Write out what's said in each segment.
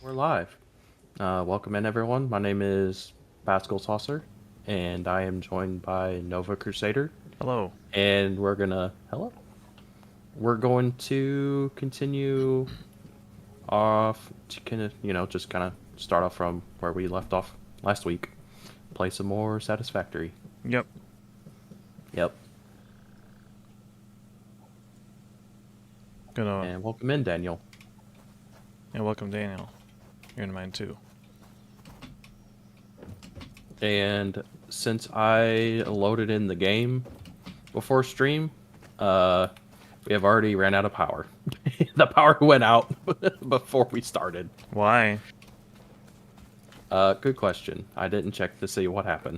We're live. Welcome in, everyone. My name is PascalSaucer, and I am joined by Nova Crusader. Hello. And hello. We're going to continue off to just kind of start off from where we left off last week. Play some more Satisfactory. Yep. Yep. Gonna And welcome in, Daniel. and welcome Daniel. You're in mine too. And since I loaded in the game before stream, we have already ran out of power. The power went out before we started. Why? Good question. I didn't check to see what happened.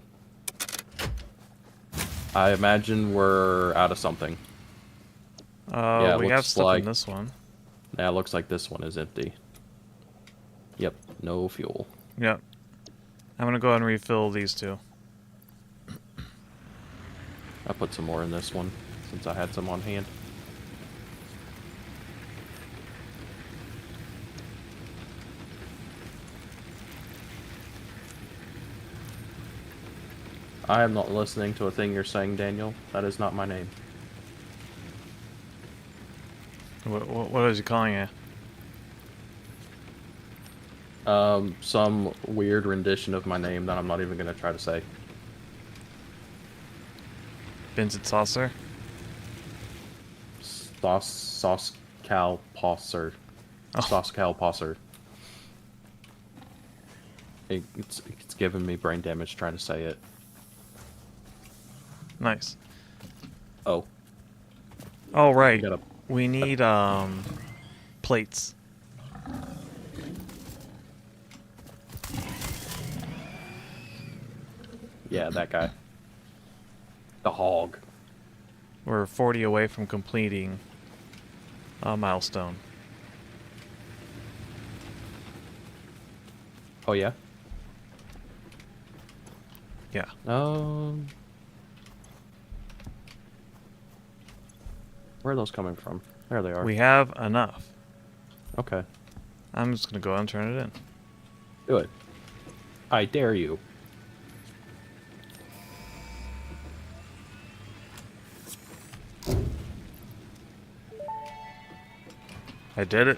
I imagine we're out of something. Yeah, we have looks stuff like in this one. yeah, it looks like this one is empty. Yep, no fuel. Yep. I'm gonna go ahead and refill these two. I put some more in this one since I had some on hand. I am not listening to a thing you're saying, Daniel. That is not my name. What is he calling you? Some weird rendition of my name that I'm not even gonna try to say. Vincent Saucer? Sauce-cal-posser. Oh. Sauce-cal-posser. It's giving me brain damage trying to say it. Nice. Oh. Oh, right. Gotta... We need, plates. Yeah, that guy. The hog. We're 40 away from completing a milestone. Oh, yeah? Yeah. Where are those coming from? There they are. We have enough. Okay. I'm just gonna go ahead and turn it in. Do it. I dare you. I did it.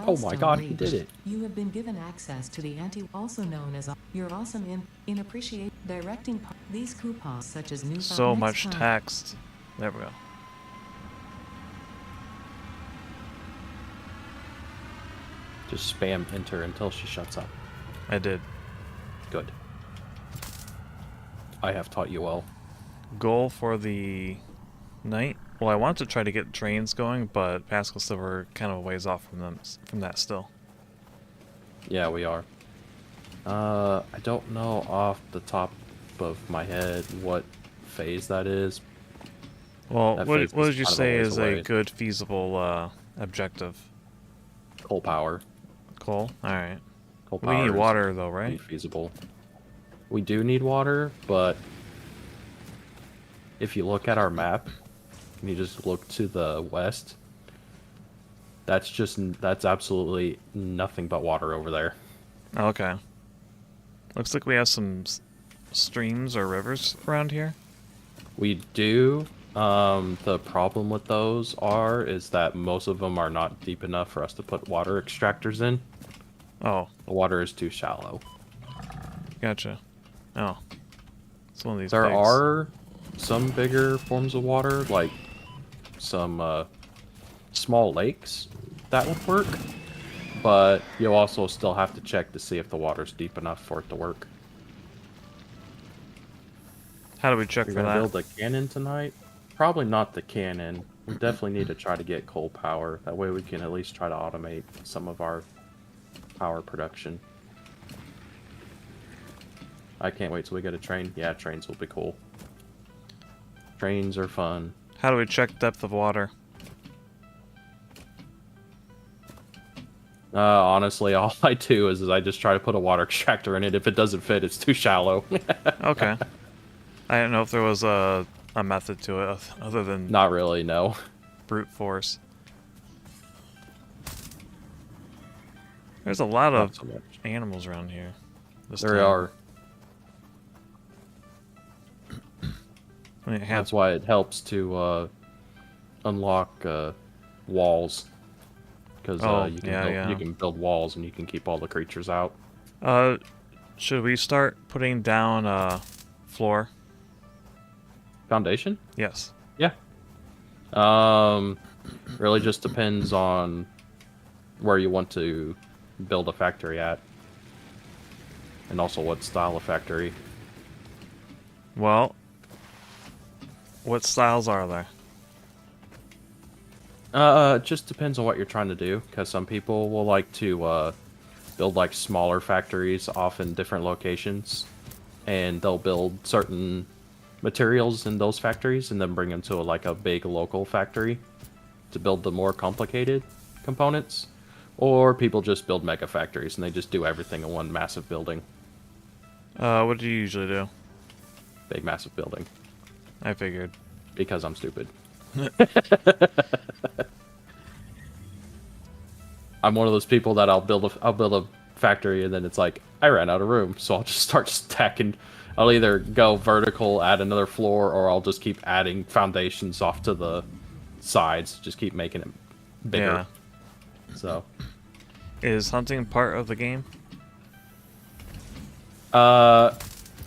Oh my god, he did it. You have been given access to the also known as your awesome in appreciate directing these coupons such as new So much text. There we go. Just spam enter until she shuts up. I did. Good. I have taught you well. Goal for the night? Well, I want to try to get trains going, but Pascal still we're kind of a ways off from that still. Yeah, we are. I don't know off the top of my head what phase that is. Well, That what phase did you kind of say ways is away. a good feasible objective? Coal power. Coal? Alright. Coal We power need is water though, right? feasible. We do need water, but if you look at our map and you just look to the west, that's absolutely nothing but water over there. Okay. Looks like we have some streams or rivers around here. We do. The problem with those is that most of them are not deep enough for us to put water extractors in. Oh. The water is too shallow. Gotcha. Oh. It's one of these There pigs. are some bigger forms of water, like some small lakes that would work, but you'll also still have to check to see if the water's deep enough for it to work. How do we check We're for gonna that? build a cannon tonight. Probably not the cannon. We definitely need to try to get coal power. That way we can at least try to automate some of our power production. I can't wait till we get a train. Yeah, trains will be cool. Trains are fun. How do we check depth of water? Honestly, all I do is I just try to put a water extractor in it. If it doesn't fit, it's too shallow. Okay. I didn't know if there was a method to it other than Not really, no. brute force. There's a lot Not of so much. animals around here. This There time. are. I mean, That's why it helps to unlock walls, because Oh, you can yeah, build yeah. walls and you can keep all the creatures out. Should we start putting down floor? Foundation? Yes. Yeah. Really just depends on where you want to build a factory at, and also what style of factory. Well, what styles are there? It just depends on what you're trying to do, because some people will like to build like smaller factories off in different locations, and they'll build certain materials in those factories and then bring them to like a big local factory to build the more complicated components. Or people just build mega factories and they just do everything in one massive building. What do you usually do? Big massive building. I figured. Because I'm stupid. I'm one of those people that I'll build a factory and then it's like I ran out of room, so I'll just start stacking. I'll either go vertical, add another floor, or I'll just keep adding foundations off to the sides, just keep making it bigger. Yeah. So, Is hunting part of the game?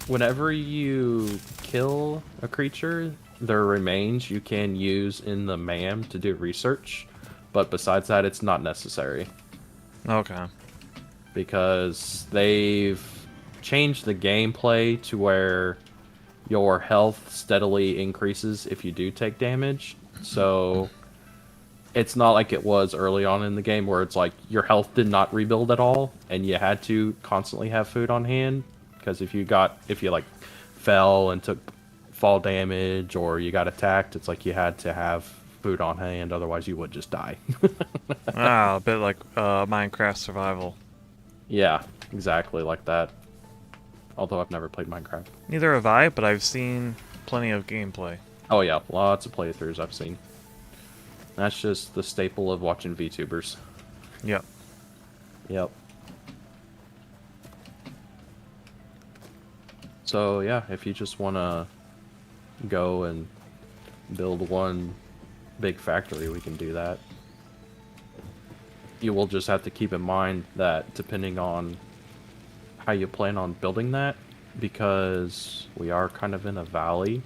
whenever you kill a creature, their remains you can use in the MAM to do research, but besides that, it's not necessary. Okay. Because they've changed the gameplay to where your health steadily increases if you do take damage. So it's not like it was early on in the game where it's like your health did not rebuild at all and you had to constantly have food on hand, because if you like fell and took fall damage or you got attacked, it's like you had to have food on hand, otherwise you would just die. A bit like Minecraft survival. Yeah, exactly like that. Although I've never played Minecraft. Neither have I, but I've seen plenty of gameplay. Oh yeah, lots of playthroughs I've seen. That's just the staple of watching VTubers. Yep. Yep. So yeah, if you just want to go and build one big factory, we can do that. You will just have to keep in mind that depending on how you plan on building that, because we are kind of in a valley,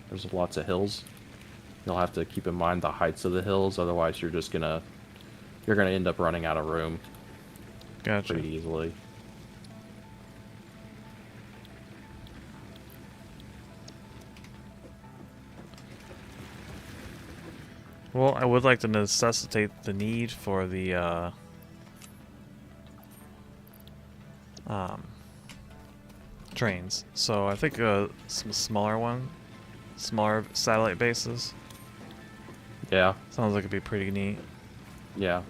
there's lots of hills. You'll have to keep in mind the heights of the hills, otherwise you're gonna end up running out of room Gotcha. pretty easily. Well, I would like to necessitate the need for the trains. So I think some smaller satellite bases. Yeah, Sounds like it'd be pretty neat. yeah.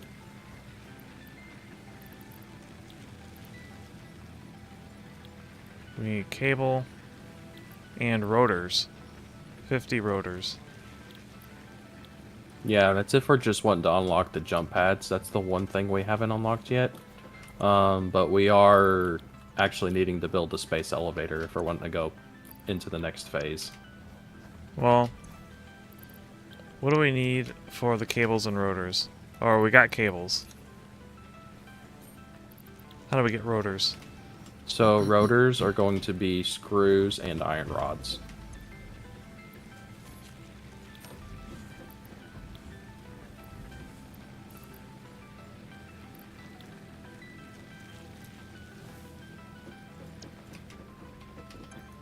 We need cable and rotors. 50 rotors. Yeah, that's if we're just wanting to unlock the jump pads. That's the one thing we haven't unlocked yet. But we are actually needing to build a space elevator if we're wanting to go into the next phase. Well, what do we need for the cables and rotors? Or we got cables. How do we get rotors? So rotors are going to be screws and iron rods.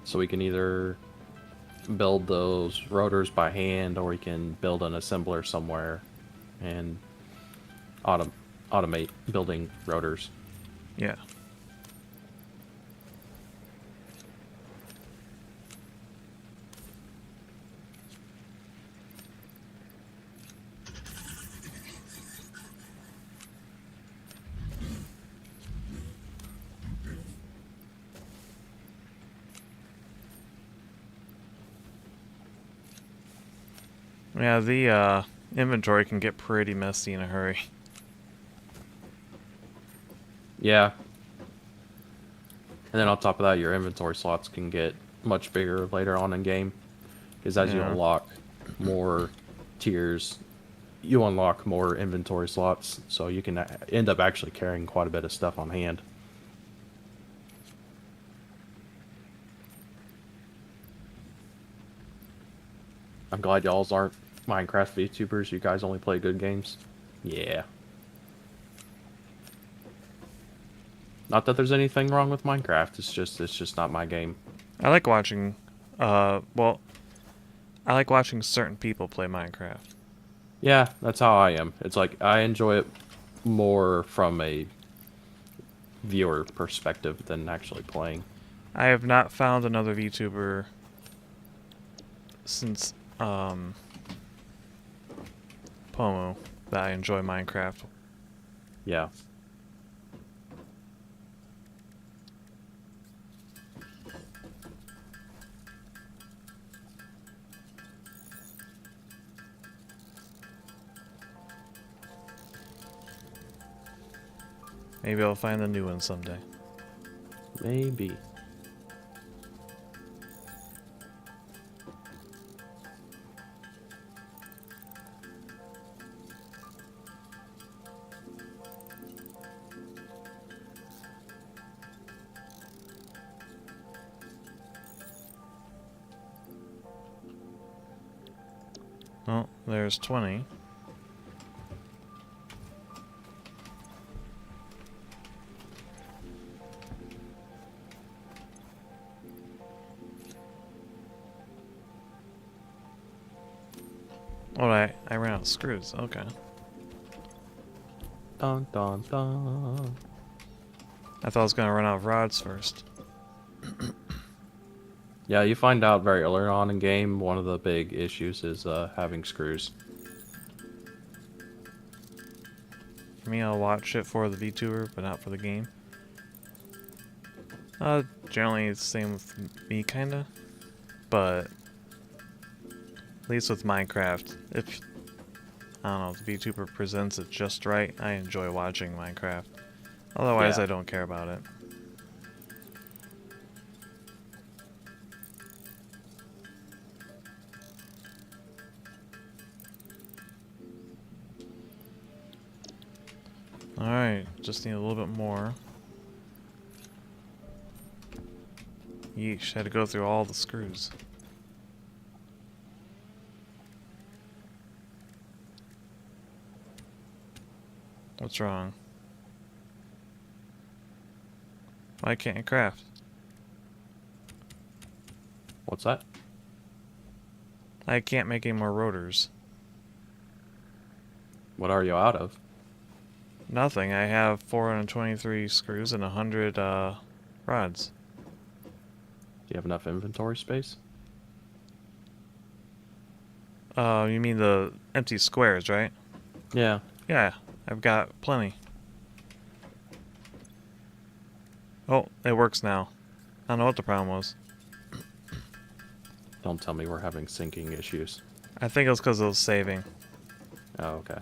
So we can either build those rotors by hand, or we can build an assembler somewhere and automate building rotors. Yeah. Yeah, the inventory can get pretty messy in a hurry. Yeah. And then on top of that, your inventory slots can get much bigger later on in game. Because as you Yeah. unlock more tiers, you unlock more inventory slots. So you can end up actually carrying quite a bit of stuff on hand. I'm glad y'all's aren't Minecraft VTubers. You guys only play good games. Yeah. Not that there's anything wrong with Minecraft. It's just not my game. I like watching, well, I like watching certain people play Minecraft. Yeah, that's how I am. It's like I enjoy it more from a viewer perspective than actually playing. I have not found another VTuber since, Pomo that I enjoy Minecraft. Yeah. Maybe I'll find the new one someday. Maybe. Oh, there's 20. Oh, I ran out of screws. Okay. Dun dun dun. I thought I was gonna run out of rods first. Yeah, you find out very early on in game. One of the big issues is having screws. For me, I'll watch it for the VTuber, but not for the game. Generally it's the same with me, kinda. But at least with Minecraft, if I don't know, if the VTuber presents it just right, I enjoy watching Minecraft. Otherwise, Yeah. I don't care about it. Alright, just need a little bit more. Yeesh, had to go through all the screws. What's wrong? Why can't you craft? What's that? I can't make any more rotors. What are you out of? Nothing. I have 423 screws and 100 rods. Do you have enough inventory space? You mean the empty squares, right? Yeah. Yeah, I've got plenty. Oh, it works now. I don't know what the problem was. Don't tell me we're having syncing issues. I think it was because it was saving. Oh, okay.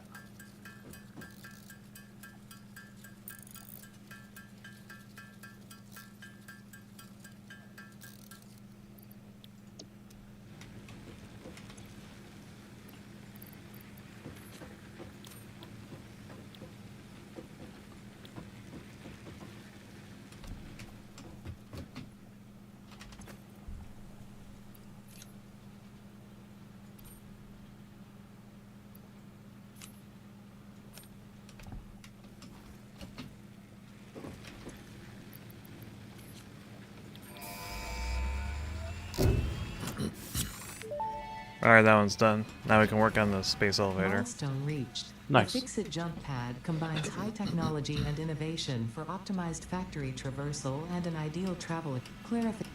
Alright, that one's done. Now we can work on the space elevator. Milestone reached. Nice. The Fix-It jump pad combines high technology and innovation for optimized factory traversal and an ideal travel clarification.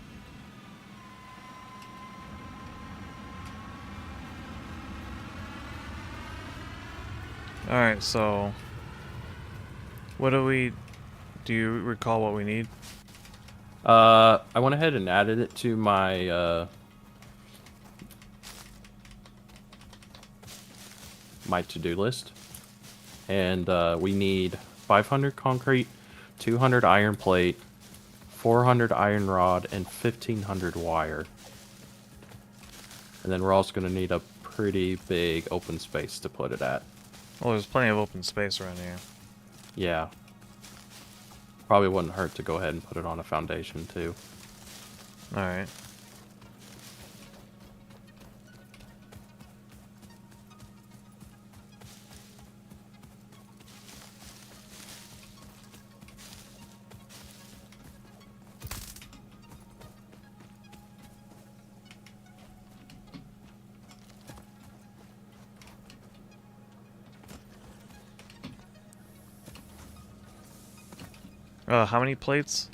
Alright, so what do you recall what we need? I went ahead and added it to my my to-do list, and we need 500 concrete, 200 iron plate, 400 iron rod, and 1500 wire. And then we're also going to need a pretty big open space to put it at. Well, there's plenty of open space around here. Yeah. Probably wouldn't hurt to go ahead and put it on a foundation too. Alright. How many plates?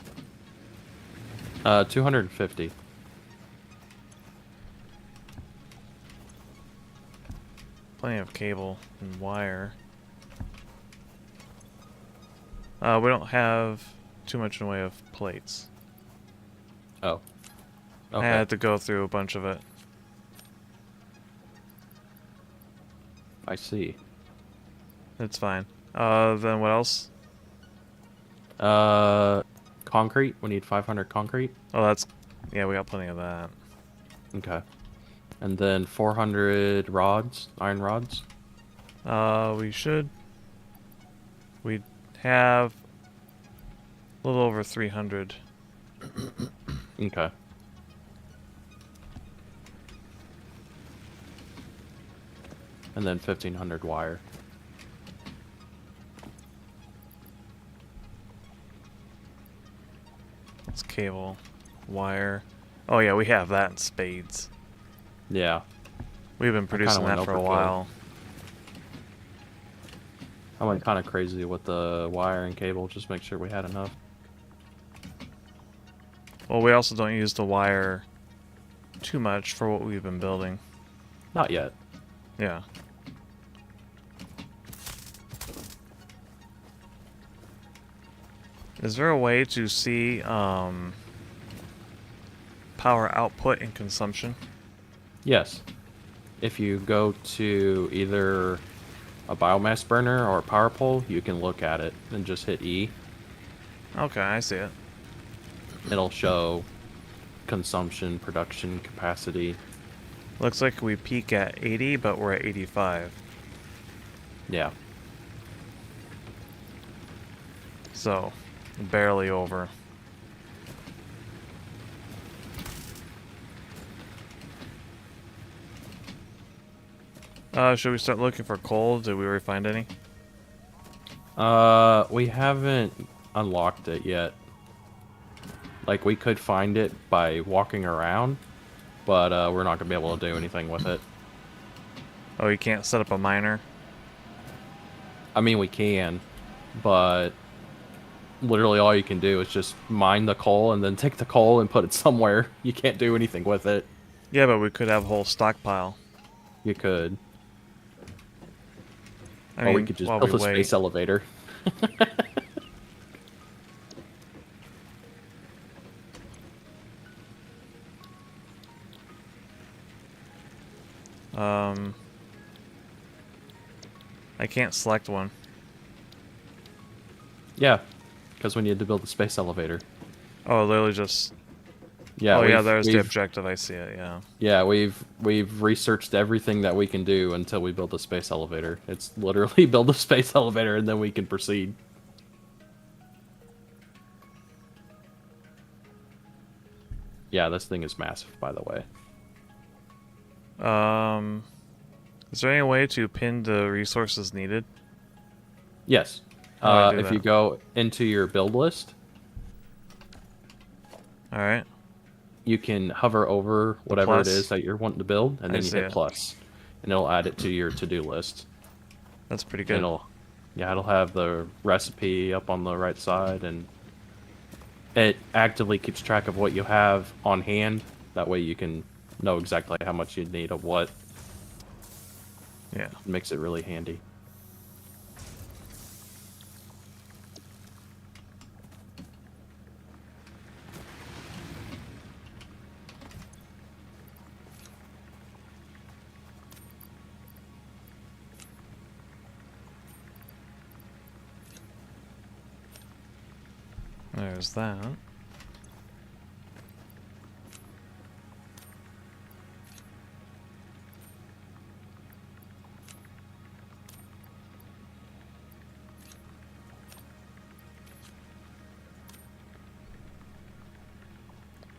250. Plenty of cable and wire. We don't have too much in the way of plates. Oh. I Okay. had to go through a bunch of it. I see. It's fine. Then what else? Concrete. We need 500 concrete. Oh, that's... Yeah, we got plenty of that. Okay. And then 400 rods, iron rods. We should... We have a little over 300. Okay. And then 1500 wire. It's cable, wire. Oh yeah, we have that in spades. Yeah. We've been producing went that for a overkill. while. I went kind of crazy with the wire and cable, just make sure we had enough. Well, we also don't use the wire too much for what we've been building. Not yet. Yeah. Is there a way to see power output and consumption? Yes. If you go to either a biomass burner or a power pole, you can look at it and just hit E. Okay, I see it. It'll show consumption, production, capacity. Looks like we peak at 80, but we're at 85. Yeah. So, barely over. Should we start looking for coal? Did we already find any? We haven't unlocked it yet. Like, we could find it by walking around, but we're not gonna be able to do anything with it. Oh, you can't set up a miner? I mean, we can, but literally all you can do is just mine the coal and then take the coal and put it somewhere. You can't do anything with it. Yeah, but we could have a whole stockpile. You could. I Or mean, we could just while build we a wait. space elevator. I can't select one. Yeah, because we need to build a space elevator. Oh, literally just... Yeah. oh, yeah, we've- there's the we've- objective. I see it, yeah. Yeah, we've researched everything that we can do until we build a space elevator. It's literally build a space elevator and then we can proceed. Yeah, this thing is massive, by the way. Is there any way to pin the resources needed? Yes. How do I do If that? you go into your build list, Alright. you can hover over whatever it plus? is that you're wanting to build, and I then you see hit it. plus, and it'll add it to your to-do list. That's pretty And good. it'll have the recipe up on the right side, and it actively keeps track of what you have on hand. That way you can know exactly how much you need of what. Yeah. It makes it really handy. There's that.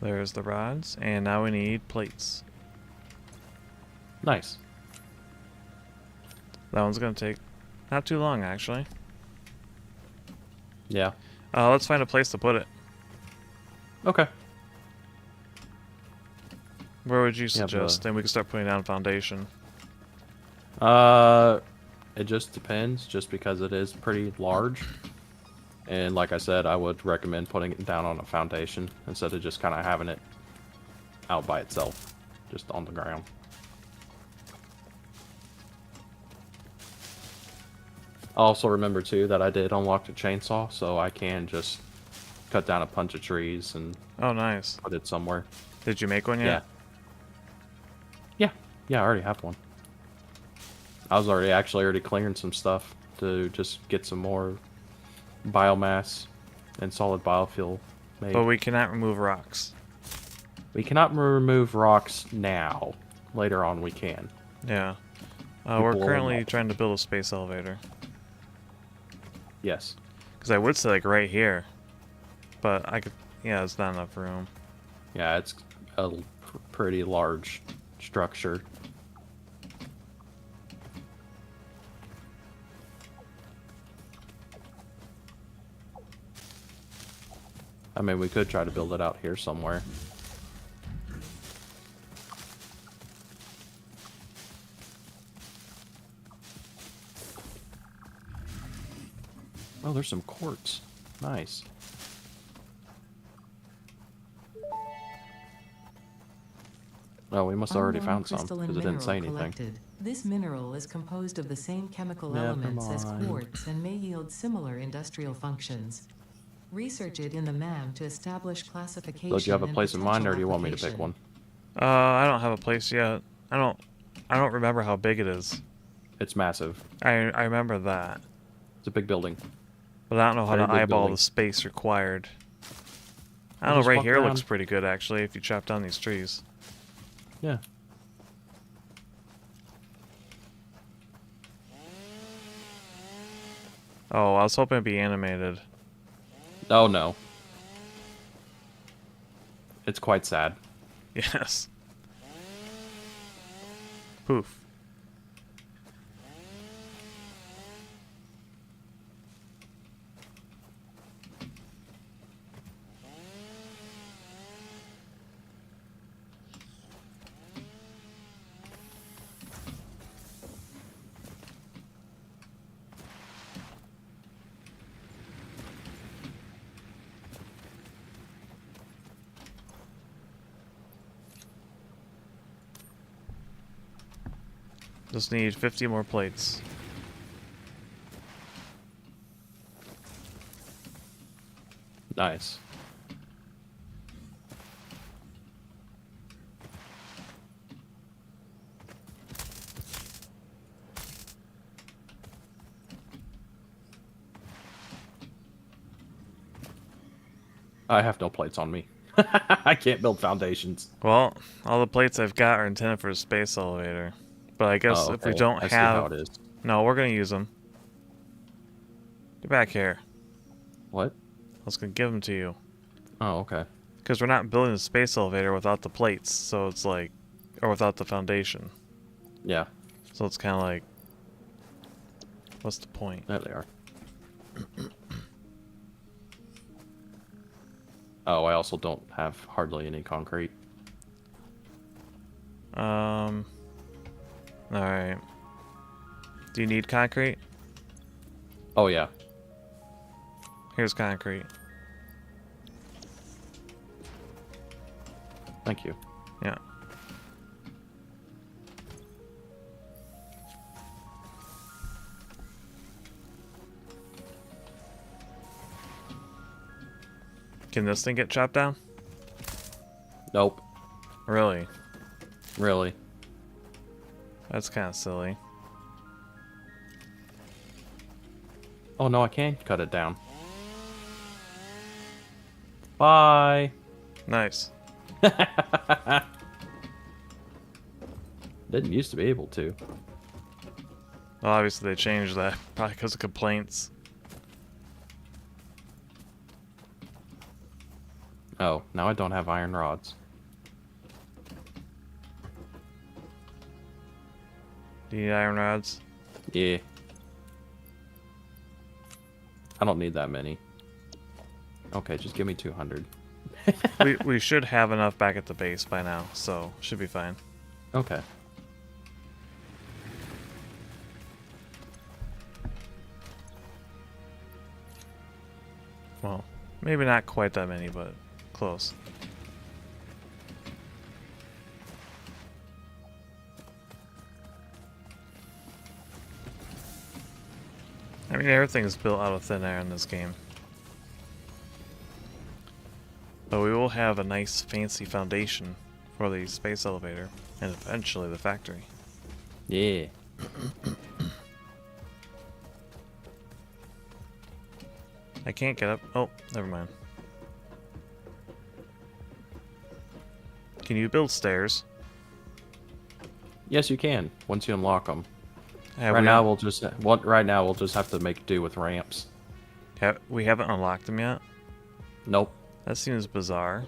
There's the rods, and now we need plates. Nice. That one's gonna take not too long, actually. Yeah. Let's find a place to put it. Okay. Where would you Yeah, suggest? And we can start putting down foundation. It just depends, just because it is pretty large. And like I said, I would recommend putting it down on a foundation instead of just kind of having it out by itself, just on the ground. Also remember too that I did unlock the chainsaw, so I can just cut down a bunch of trees and Oh, nice. put it somewhere. Did you make one Yeah. yet? Yeah, I already have one. I was already clearing some stuff to just get some more biomass and solid biofuel made. But we cannot remove rocks. We cannot remove rocks now. Later on we can. Yeah. You We're blow 'em currently up. trying to build a space elevator. Yes. Because I would say like right here. But I could... Yeah, it's not enough room. Yeah, it's a pretty large structure. I mean, we could try to build it out here somewhere. Oh, there's some quartz. Nice. Oh, we must have already Unknown found some, crystalline because it didn't say mineral anything. collected. This mineral is composed of the same chemical Never elements as mind. quartz and may yield similar industrial functions. Research it in the MAM to establish classification. So do you have a and place in mind, or potential do you want me to pick application. Uh, one? I don't have a place yet. I don't remember how big it is. It's massive. I remember that. It's a big building. But I don't know how Very to big eyeball building. the space required. I Well, don't just know, right walk here looks around. pretty good actually if you chop down these trees. Yeah. Oh, I was hoping it'd be animated. Oh, no. It's quite sad. Yes. Poof. Just need 50 more plates. Nice. I have no plates on me. I can't build foundations. Well, all the plates I've got are intended for a space elevator. But I guess Oh, if we okay. don't I see how have... it is. No, we're going to use them. Get back here. What? I was going to give them to you. Oh, okay. Because we're not building a space elevator without the plates, so it's like... Or without the foundation. Yeah, So it's kind of like... What's the point? there they are. Oh, I also don't have hardly any concrete. Alright. Do you need concrete? Oh, yeah. Here's concrete. Thank you. Yeah. Can this thing get chopped down? Nope. Really? Really. That's kind of silly. Oh, no, I can cut it down. Bye. Nice. Didn't used to be able to. Well, obviously they changed that, probably because of complaints. Oh, now I don't have iron rods. Do you need iron rods? Yeah. I don't need that many. Okay, just give me 200. we should have enough back at the base by now, so should be fine. Okay. Well, maybe not quite that many, but close. I mean, everything's built out of thin air in this game. But we will have a nice fancy foundation for the space elevator and eventually the factory. Yeah. I can't get up. Oh, never mind. Can you build stairs? Yes, you can once you unlock them. Have Right we, now we'll just have to make do with ramps. we haven't unlocked them yet? Nope. That seems bizarre.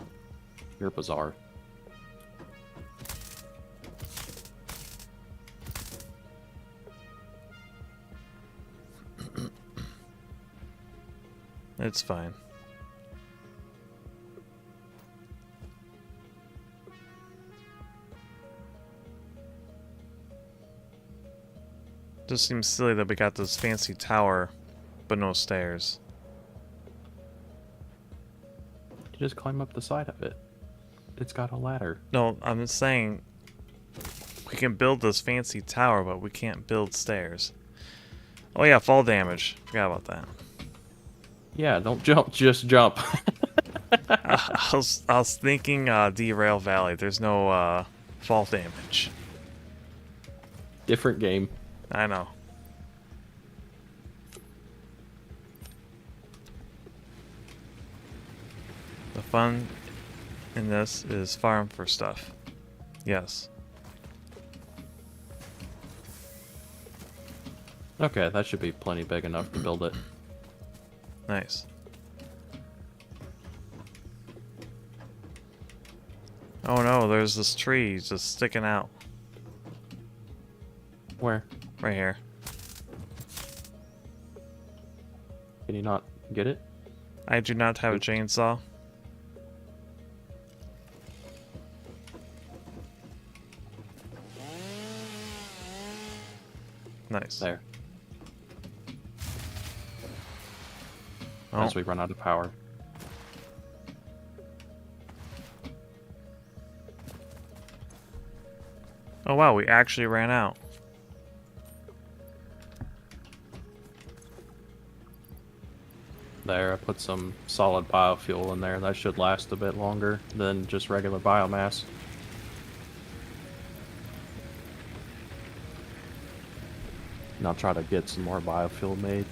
You're bizarre. It's fine. Just seems silly that we got this fancy tower, but no stairs. You just climb up the side of it. It's got a ladder. No, I'm just saying we can build this fancy tower, but we can't build stairs. Oh yeah, fall damage. Forgot about that. Yeah, don't jump, just jump. I was thinking Derail Valley. There's no fall damage. Different game. I know. The fun in this is farm for stuff. Yes. Okay, that should be plenty big enough to build it. Nice. Oh no, there's this tree just sticking out Where? right here. Can you not get it? I do not have a chainsaw. Nice. There. Oh. As we run out of power. Oh wow, we actually ran out. There, I put some solid biofuel in there. That should last a bit longer than just regular biomass. And I'll try to get some more biofuel made.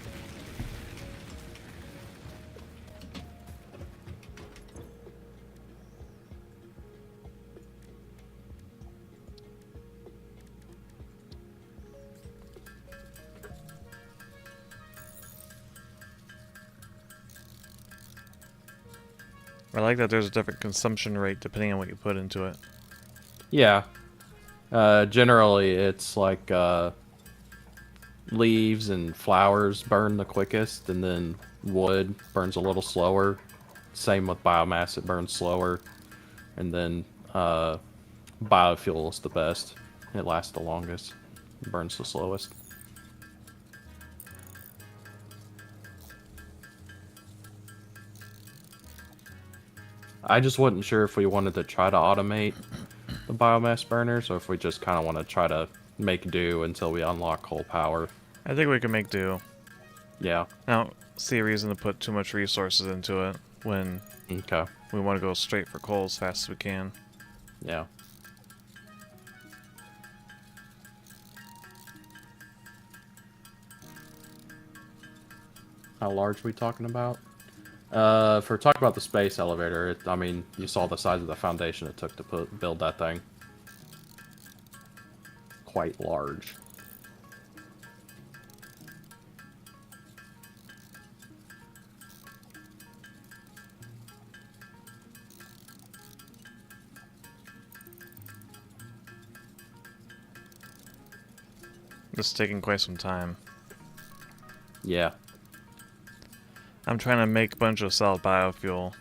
I like that there's a different consumption rate depending on what you put into it. Yeah. Generally, it's like leaves and flowers burn the quickest, and then wood burns a little slower. Same with biomass, it burns slower. And then biofuel is the best. It lasts the longest. It burns the slowest. I just wasn't sure if we wanted to try to automate the biomass burners, or if we just kind of want to try to make do until we unlock coal power. I think we can make do. Yeah. I don't see a reason to put too much resources into it when Okay. we want to go straight for coal as fast as we can. Yeah. How large are we talking about? For talking about the space elevator, I mean, you saw the size of the foundation it took to build that thing. Quite large. This is taking quite some time. Yeah. I'm trying to make a bunch of solid biofuel.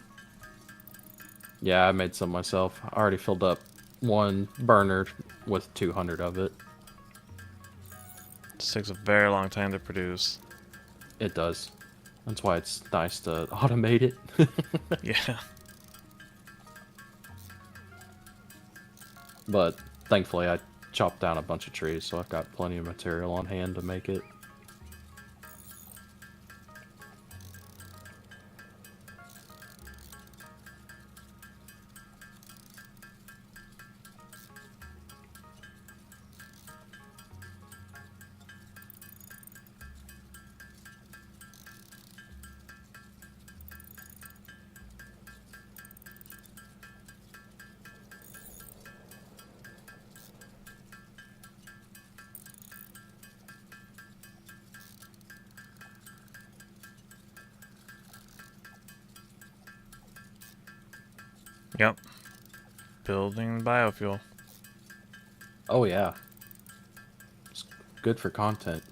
Yeah, I made some myself. I already filled up one burner with 200 of it. This takes a very long time to produce. It does. That's why it's nice to automate it. Yeah. But thankfully I chopped down a bunch of trees, so I've got plenty of material on hand to make it. Yep. Building biofuel. Oh yeah. It's good for content.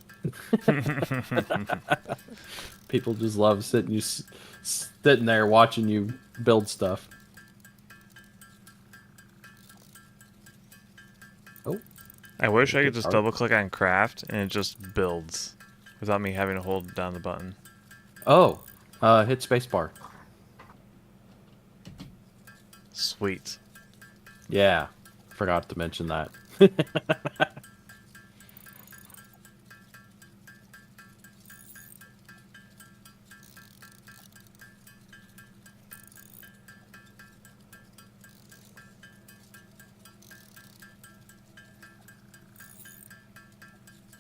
People just love sitting there watching you build stuff. Oh. I wish I could just Art. double click on craft and it just builds without me having to hold down the button. Oh. Hit spacebar. Sweet. Yeah. Forgot to mention that.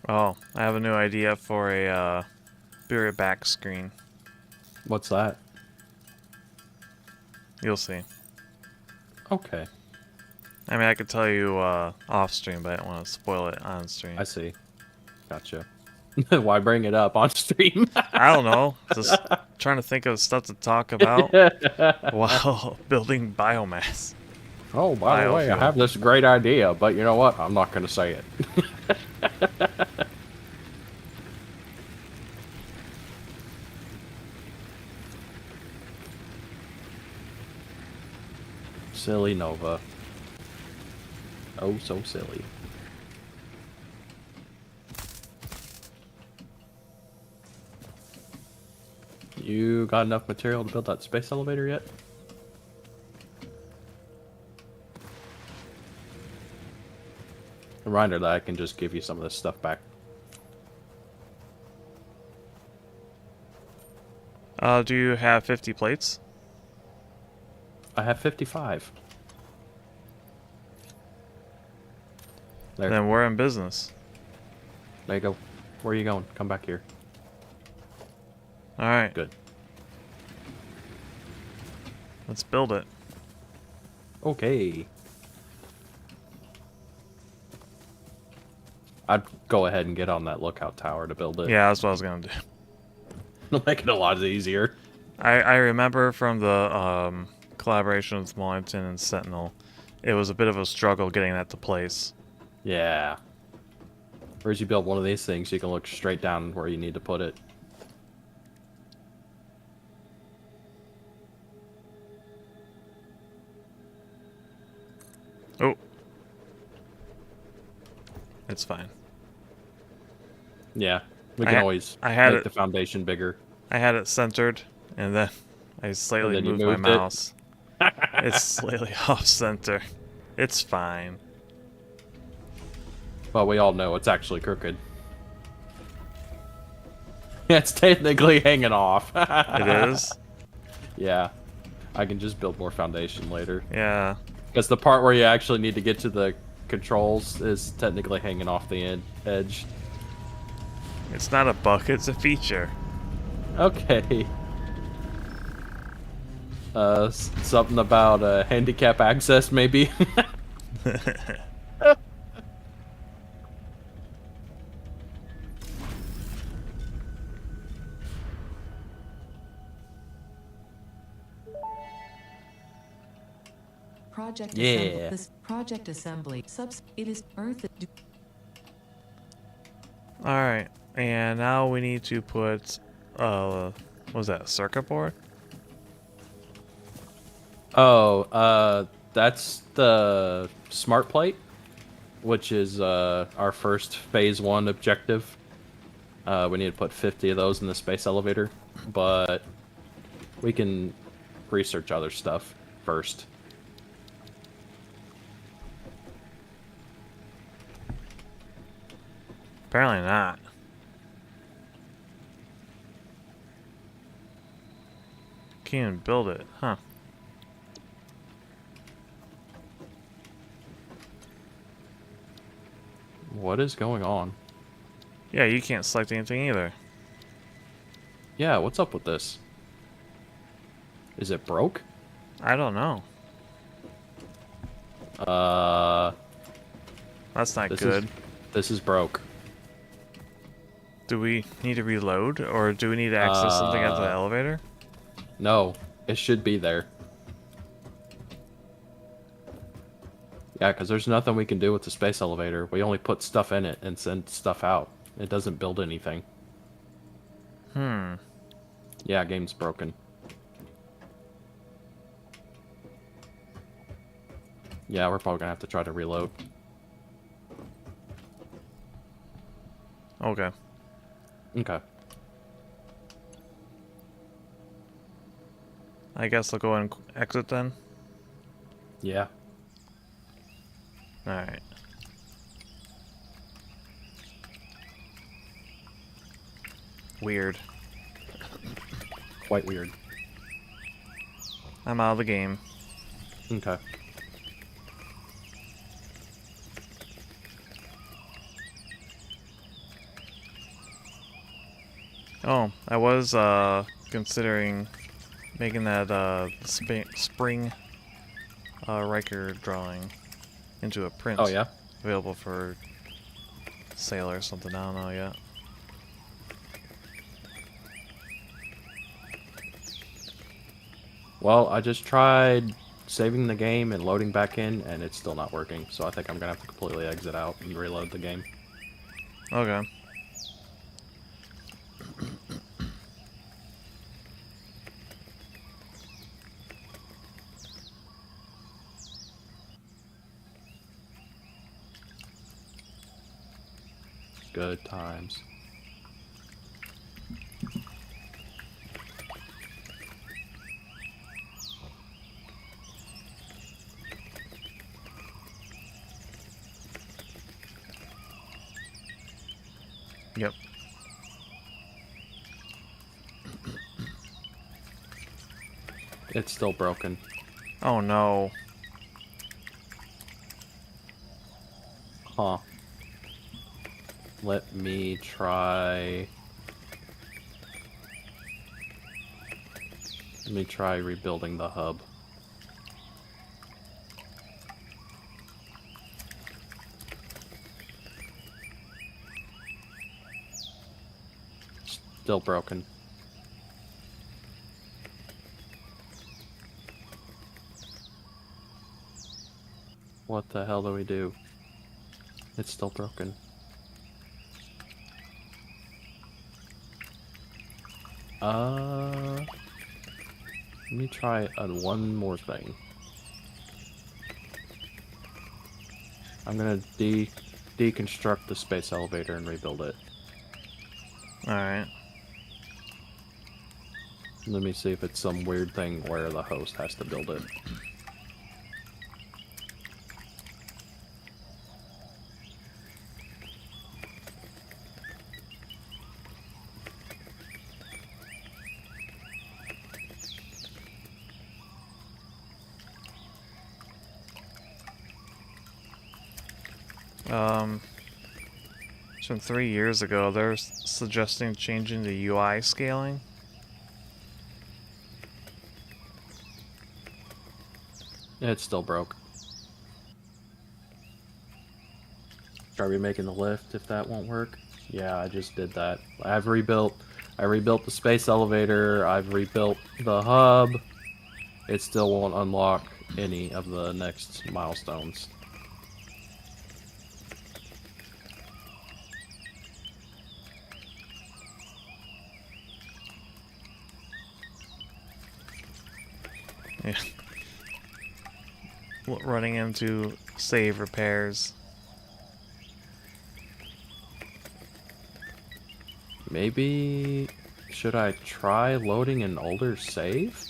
Oh, I have a new idea for a be right back screen. What's that? You'll see. Okay. I mean, I could tell you off stream, but I don't want to spoil it on stream. I see. Gotcha. Why bring it up on stream? I don't know. Just trying to think of stuff to talk about while building biomass. Oh, by the way, I Biofuel. have this great idea, but you know what? I'm not going to say it. Silly Nova. Oh, so silly. You got enough material to build that space elevator yet? Reminder that I can just give you some of this stuff back. Do you have 50 plates? I have 55. There. Then we're in business. There you go. Where are you going? Come back here. All right. Good. Let's build it. Okay. I'd go ahead and get on that lookout tower to build it. Yeah, that's what I was gonna do. It'll make it a lot easier. I remember from the collaboration with Wellington and Sentinel, it was a bit of a struggle getting that to place. Yeah. Whereas you build one of these things, you can look straight down where you need to put it. Oh. It's fine. Yeah. We I can ha- always I had make it- the foundation bigger. I had it centered, and then I slightly And then you moved my moved it? mouse. It's slightly off center. It's fine. Well, we all know it's actually crooked. It's technically hanging off. It is? Yeah. I can just build more foundation later. Yeah. Because the part where you actually need to get to the controls is technically hanging off the edge. It's not a bug, it's a feature. Okay. Something about handicap access, maybe. Project assembly. Yeah. This project assembly. It is Earth. Alright, and now we need to put, what was that, circuit board? Oh, that's the smart plate, which is our first phase 1 objective. We need to put 50 of those in the space elevator, but we can research other stuff first. Apparently not. Can't even build it, huh? What is going on? Yeah, you can't select anything either. Yeah, what's up with this? Is it broke? I don't know. That's not good. This is broke. Do we need to reload, or do we need to access something at the elevator? No, it should be there. Yeah, because there's nothing we can do with the space elevator. We only put stuff in it and send stuff out. It doesn't build anything. Yeah, game's broken. Yeah, we're probably gonna have to try to reload. Okay. Okay. I guess I'll go and exit then. Yeah. Alright. Weird. Quite weird. I'm out of the game. Okay. Oh, I was considering making that spring Riker drawing into a print. Oh, yeah? Available for sale or something. I don't know yet. Well, I just tried saving the game and loading back in, and it's still not working. So I think I'm gonna have to completely exit out and reload the game. Okay. Good times. Yep. It's still broken. Oh no. Huh. Let me try... Let me try rebuilding the hub. Still broken. What the hell do we do? It's still broken. Let me try one more thing. I'm gonna deconstruct the space elevator and rebuild it. Alright. Let me see if it's some weird thing where the host has to build it. It's been 3 years ago. They're suggesting changing the UI scaling. It's still broke. Are we making the lift if that won't work? Yeah, I just did that. I rebuilt the space elevator, I've rebuilt the hub. It still won't unlock any of the next milestones. Yeah. Running into save repairs. Maybe should I try loading an older save?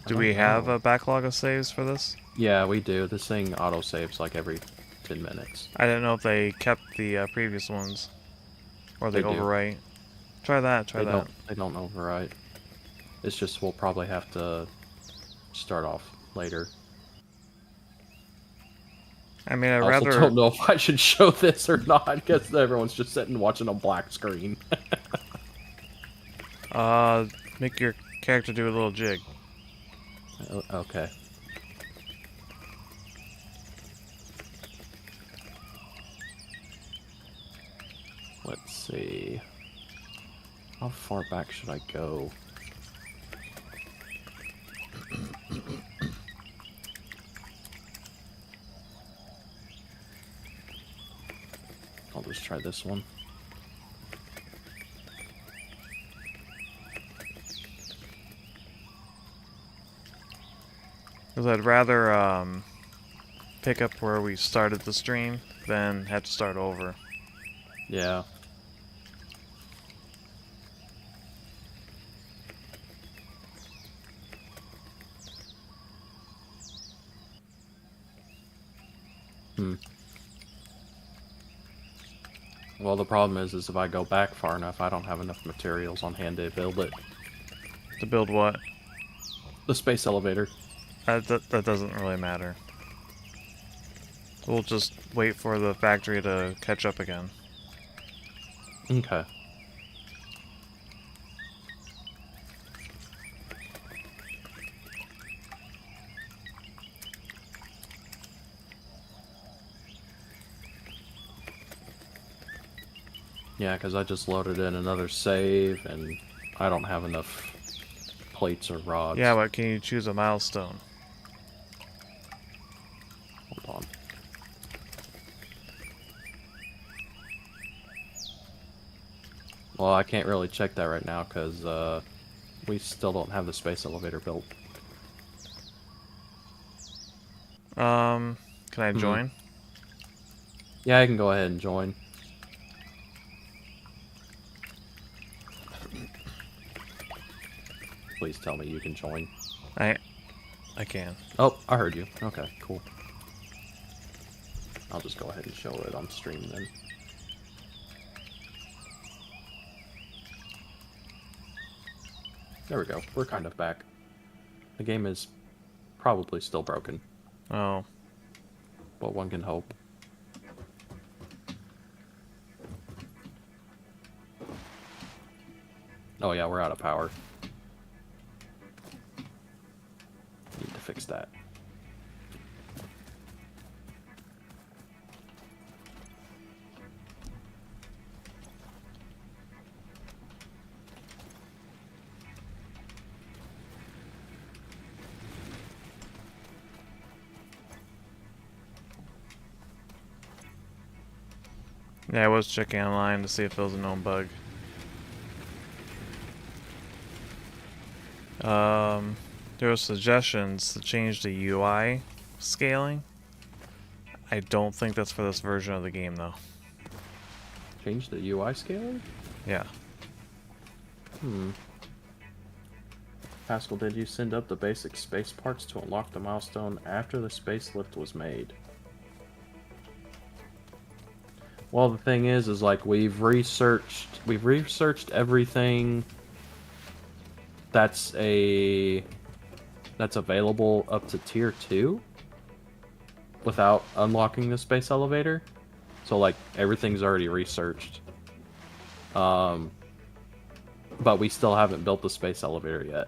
Do we have a backlog of saves for this? Yeah, we do. This thing auto saves like every 10 minutes. I didn't know if they kept the previous ones. Or they They do. overwrite. Try that, try that. They don't overwrite. It's just we'll probably have to start off later. I mean, I'd I rather... also don't know if I should show this or not, because everyone's just sitting watching a black screen. Make your character do a little jig. Okay. Let's see. How far back should I go? I'll just try this one. Because I'd rather pick up where we started the stream than have to start over. Yeah. Well, the problem is if I go back far enough, I don't have enough materials on hand to build it. To build what? The space elevator. That doesn't really matter. We'll just wait for the factory to catch up again. Okay. Yeah, because I just loaded in another save, and I don't have enough plates or rods. Yeah, but can you choose a milestone? Hold on. Well, I can't really check that right now, because we still don't have the space elevator built. Can I join? Yeah, I can go ahead and join. Please tell me you can join. I can. Oh, I heard you. Okay, cool. I'll just go ahead and show it on stream then. There we go. We're kind of back. The game is probably still broken, Oh. but one can hope. Oh yeah, we're out of power. Need to fix that. Yeah, I was checking online to see if there was a known bug. There were suggestions to change the UI scaling. I don't think that's for this version of the game, though. Change the UI scaling? Yeah. Pascal, did you send up the basic space parts to unlock the milestone after the space lift was made? Well, the thing is like we've researched everything that's available up to tier 2 without unlocking the space elevator. So like everything's already researched. But we still haven't built the space elevator yet.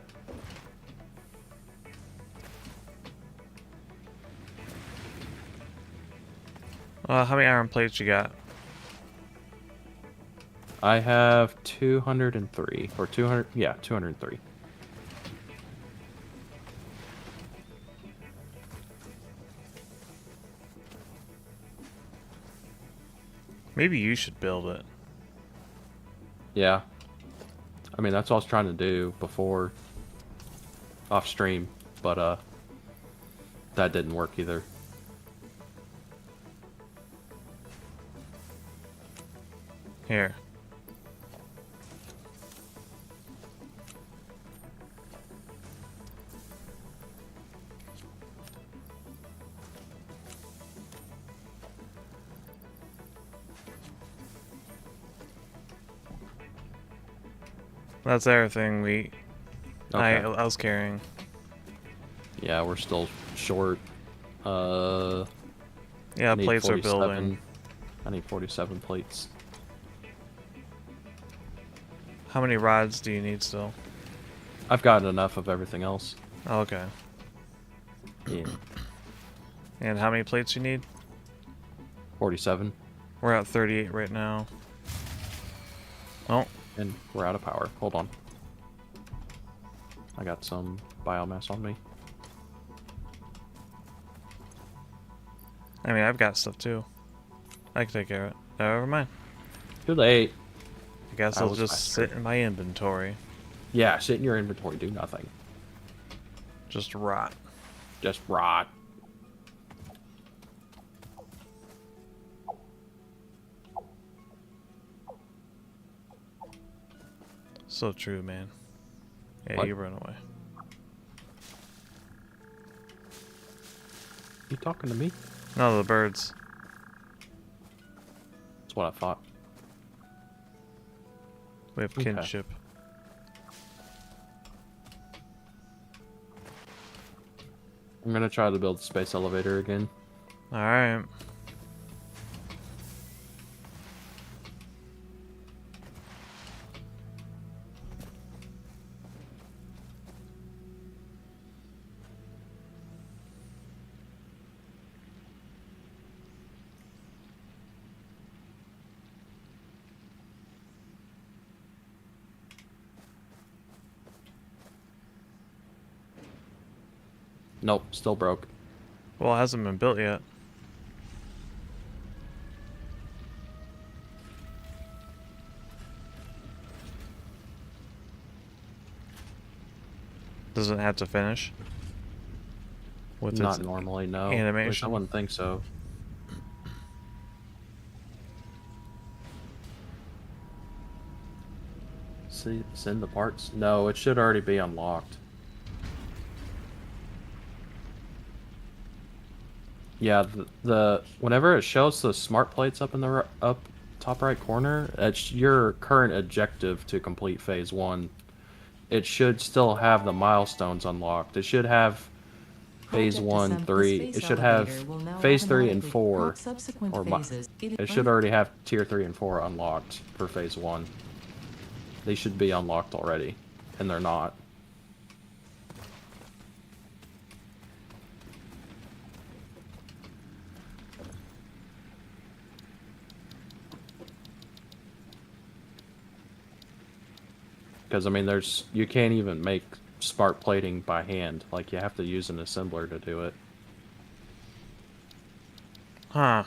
How many iron plates you got? I have 203 or 200. Yeah, 203. Maybe you should build it. Yeah. I mean, that's what I was trying to do before off stream, but that didn't work either. Here. That's everything I Okay. was carrying. Yeah, we're still short. I Yeah, need plates are 47. building. I need 47 plates. How many rods do you need still? I've gotten enough of everything else. Oh, okay. Yeah. And how many plates you need? 47. We're at 38 right now. Oh, And we're out of power. Hold on. I got some biomass on me. I mean, I've got stuff too. I can take care of it. Never mind. Too late. I guess I I'll was just faster. sit in my inventory. Yeah, sit in your inventory. Do nothing. Just rot. Just rot. So true, man. Yeah, What? you run away. You talking to me? No, the birds. That's what I thought. We have Okay. kinship. I'm gonna try to build the space elevator again. Alright. Nope, still broke. Well, it hasn't been built yet. Does it have to finish? With Not its normally, no. At least I animation? wouldn't think so. See, send the parts? No, it should already be unlocked. Yeah, the whenever it shows the smart plates up in the up top right corner, it's your current objective to complete phase 1. It should still have the milestones unlocked. It should have phase Project 1, assemb- the 3. space It should have elevator will now phase 3 and automatically 4, pop subsequent or phases. it should already have tier 3 and 4 unlocked for phase 1. They should be unlocked already, and they're not. Because, I mean, you can't even make smart plating by hand. Like, you have to use an assembler to do it. Huh.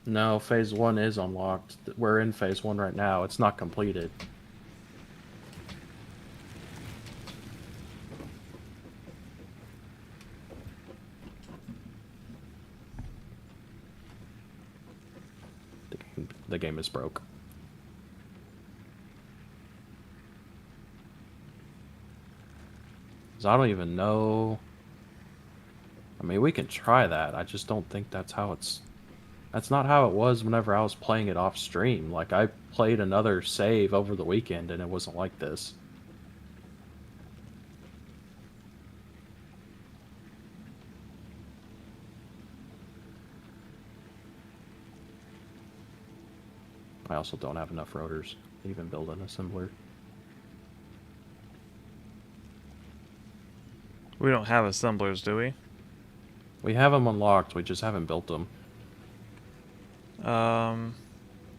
No, phase 1 is unlocked. We're in phase 1 right now. It's not completed. The game is broke. 'Cause I don't even know. I mean, we can try that. I just don't think that's how it's... That's not how it was whenever I was playing it off stream. Like, I played another save over the weekend, and it wasn't like this. I also don't have enough rotors to even build an assembler. We don't have assemblers, do we? We have them unlocked, we just haven't built them.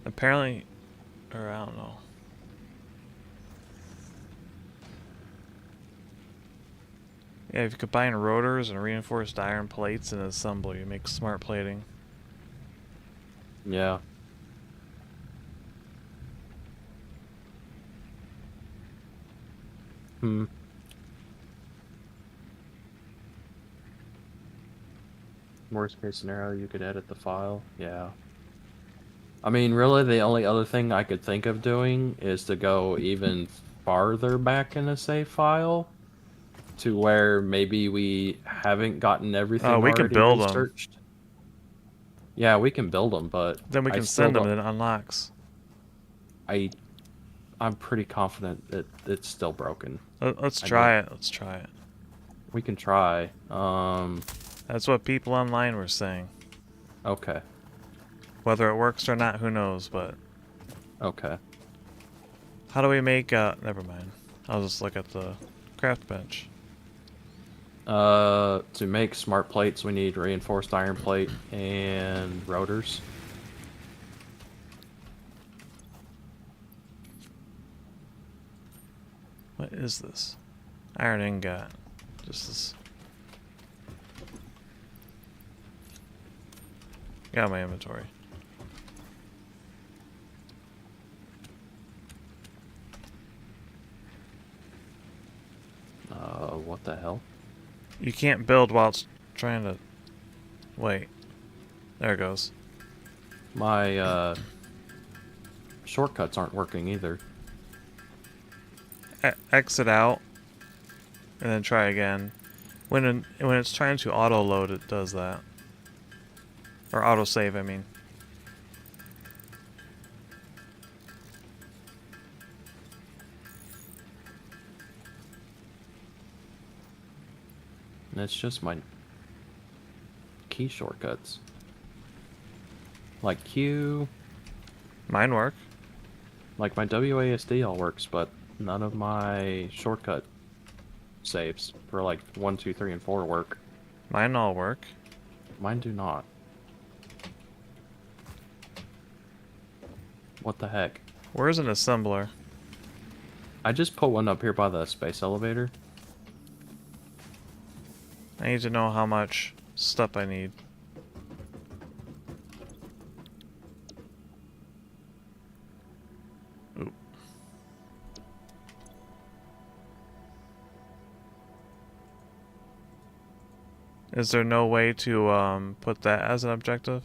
Apparently, or I don't know. Yeah, if you combine rotors and reinforced iron plates in an assembly, you make smart plating. Yeah. Hmm. Worst case scenario, you could edit the file. Yeah. I mean, really, the only other thing I could think of doing is to go even farther back in the save file to where maybe we haven't gotten everything We can already build them. researched. Yeah, we can build them, but Then we I can still send them don't. and it unlocks. I'm pretty confident that it's still broken. Let's I try know. it. Let's try it. We can try. That's what people online were saying. Okay. Whether it works or not, who knows, but... Okay. How do we make, never mind. I'll just look at the craft bench. To make smart plates, we need reinforced iron plate and rotors. What is this? Iron ingot. Just this. Got my inventory. What the hell? You can't build while it's trying to... Wait. There it goes. My, shortcuts aren't working either. Exit out. And then try again. When it's trying to auto-load, it does that. Or auto-save, I mean. And it's just my key shortcuts. Like Q, Mine work. like my WASD all works, but none of my shortcut saves for like 1, 2, 3, and 4 work. Mine all work. Mine do not. What the heck? Where's an assembler? I just put one up here by the space elevator. I need to know how much stuff I need. Oop. Is there no way to put that as an objective?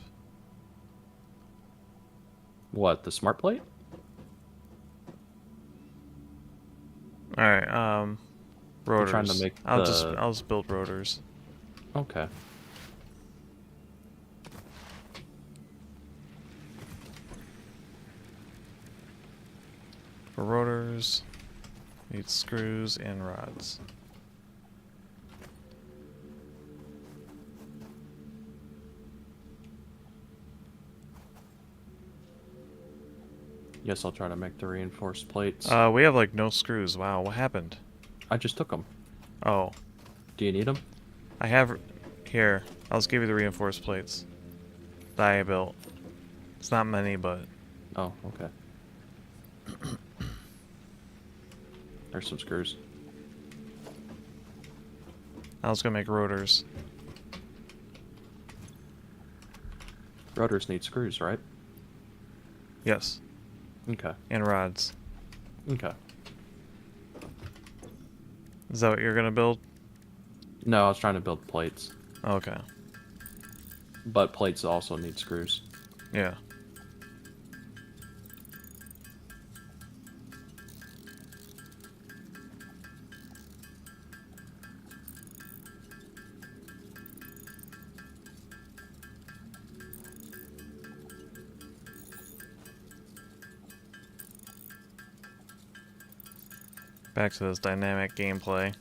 What, the smart plate? Alright, rotors. trying to make I'll the- just build rotors. Okay. For rotors, need screws and rods. Guess I'll try to make the reinforced plates. We have like no screws. Wow, what happened? I just took them. Oh, Do you need them? I have... Here, I'll just give you the reinforced plates that I built. It's not many, but... Oh, okay. There's some screws. I was gonna make rotors. Rotors need screws, right? Yes, Okay. and rods. Okay. Is that what you're gonna build? No, I was trying to build plates. Okay. But plates also need screws. Yeah. Back to this dynamic gameplay.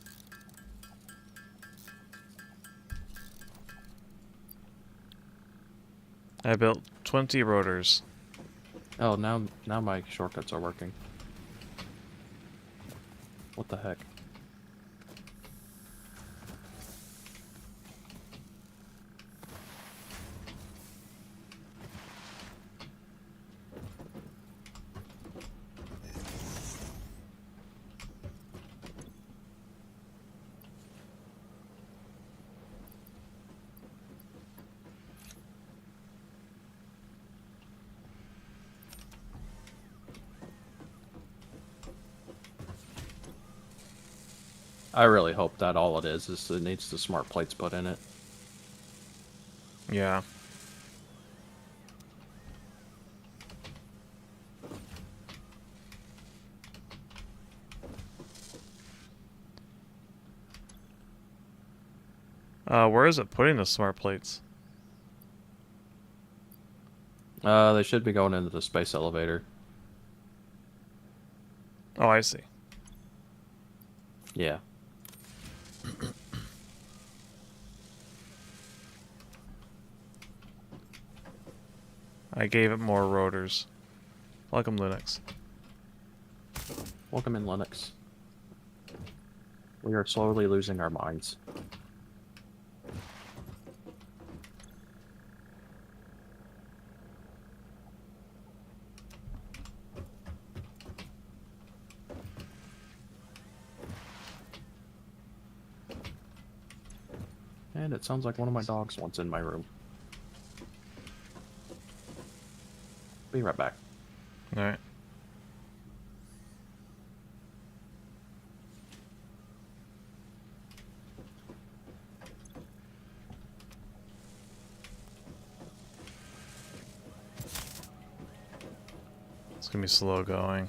I built 20 rotors. Oh, now my shortcuts are working. What the heck? I really hope that all it is it needs the smart plates put in it. Yeah. Where is it putting the smart plates? They should be going into the space elevator. Oh, I see. Yeah. I gave it more rotors. Welcome, Linux. Welcome in, Linux. We are slowly losing our minds. And it sounds like one of my dogs wants in my room. Be right back. Alright. It's gonna be slow going.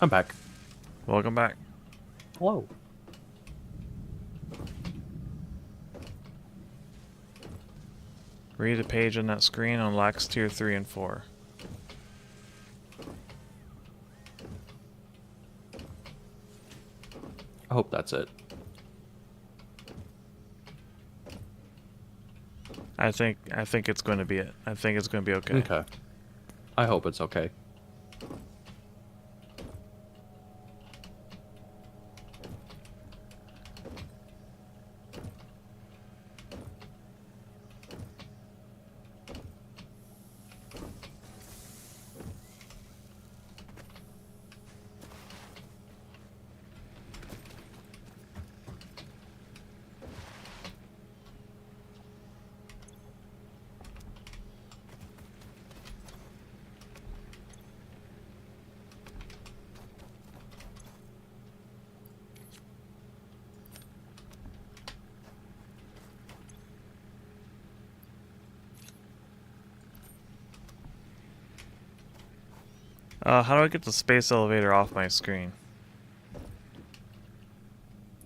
I'm back. Welcome back. Hello. Read a page on that screen on Lax Tier 3 and 4. I hope that's it. I think it's going to be it. I think it's going to be okay. Okay. I hope it's okay. How do I get the space elevator off my screen?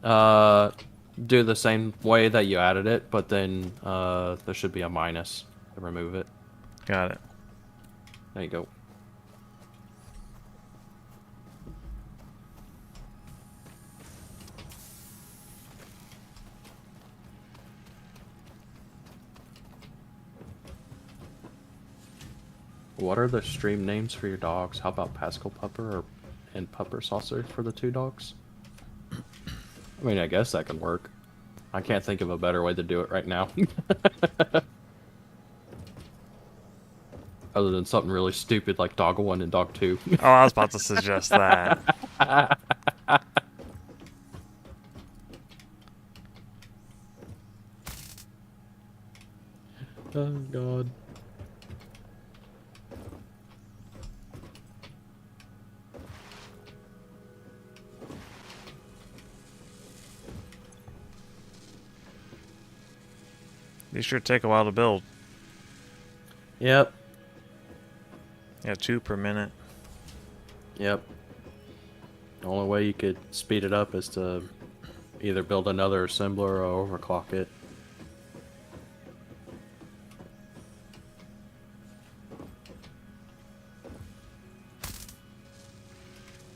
Do the same way that you added it, but then there should be a minus to remove it. Got it. There you go. What are the stream names for your dogs? How about Pascal Pupper and PupperSaucer for the two dogs? I mean, I guess that could work. I can't think of a better way to do it right now. Other than something really stupid like Dog 1 and Dog 2. Oh, I was about to suggest that. Oh, God. These sure take a while to build. Yep. Yeah, 2 per minute. Yep. The only way you could speed it up is to either build another assembler or overclock it.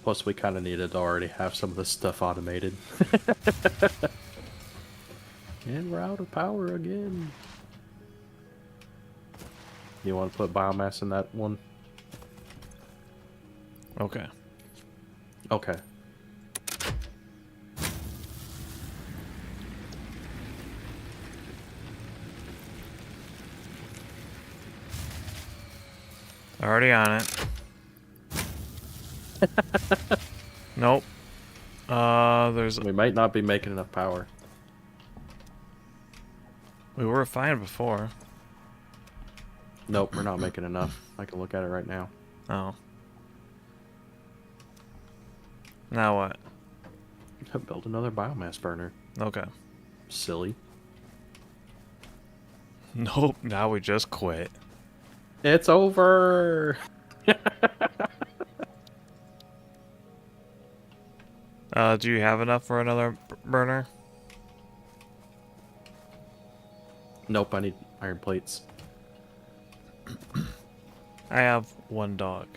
Plus, we kind of needed to already have some of this stuff automated. And we're out of power again. You want to put biomass in that one? Okay. Okay. Already on it. Nope. There's... We might not be making enough power. We were fine before. Nope, we're not making enough. I can look at it right now. Oh. Now what? Build another biomass burner. Okay. Silly. Nope, now we just quit. It's over! Do you have enough for another burner? Nope, I need iron plates. I have one dog.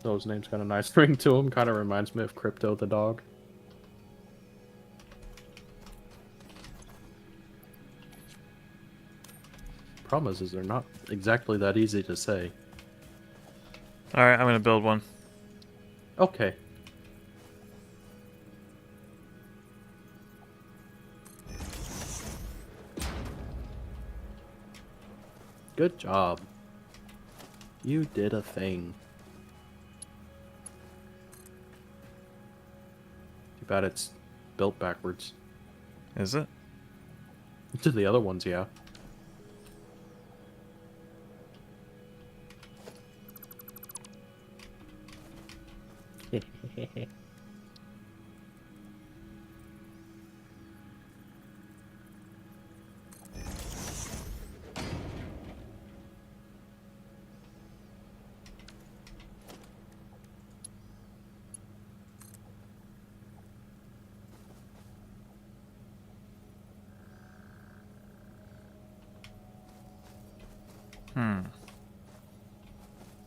So his name's got a nice ring to him. Kind of reminds me of Crypto the dog. Problem is they're not exactly that easy to say. Alright, I'm gonna build one. Okay. Good job. You did a thing. Too bad it's built backwards. Is it? To the other ones, yeah.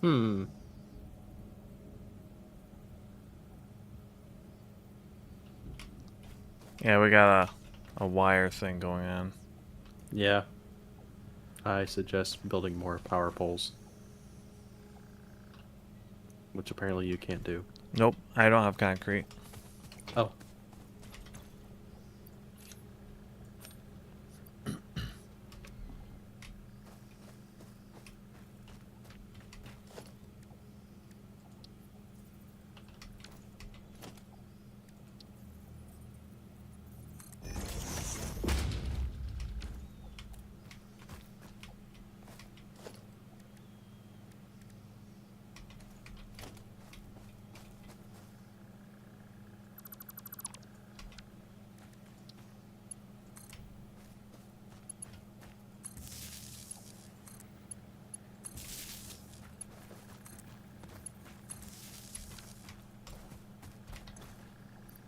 Hmm. Yeah, we got a wire thing going on. Yeah. I suggest building more power poles. Which apparently you can't do. Nope, I don't have concrete. Oh.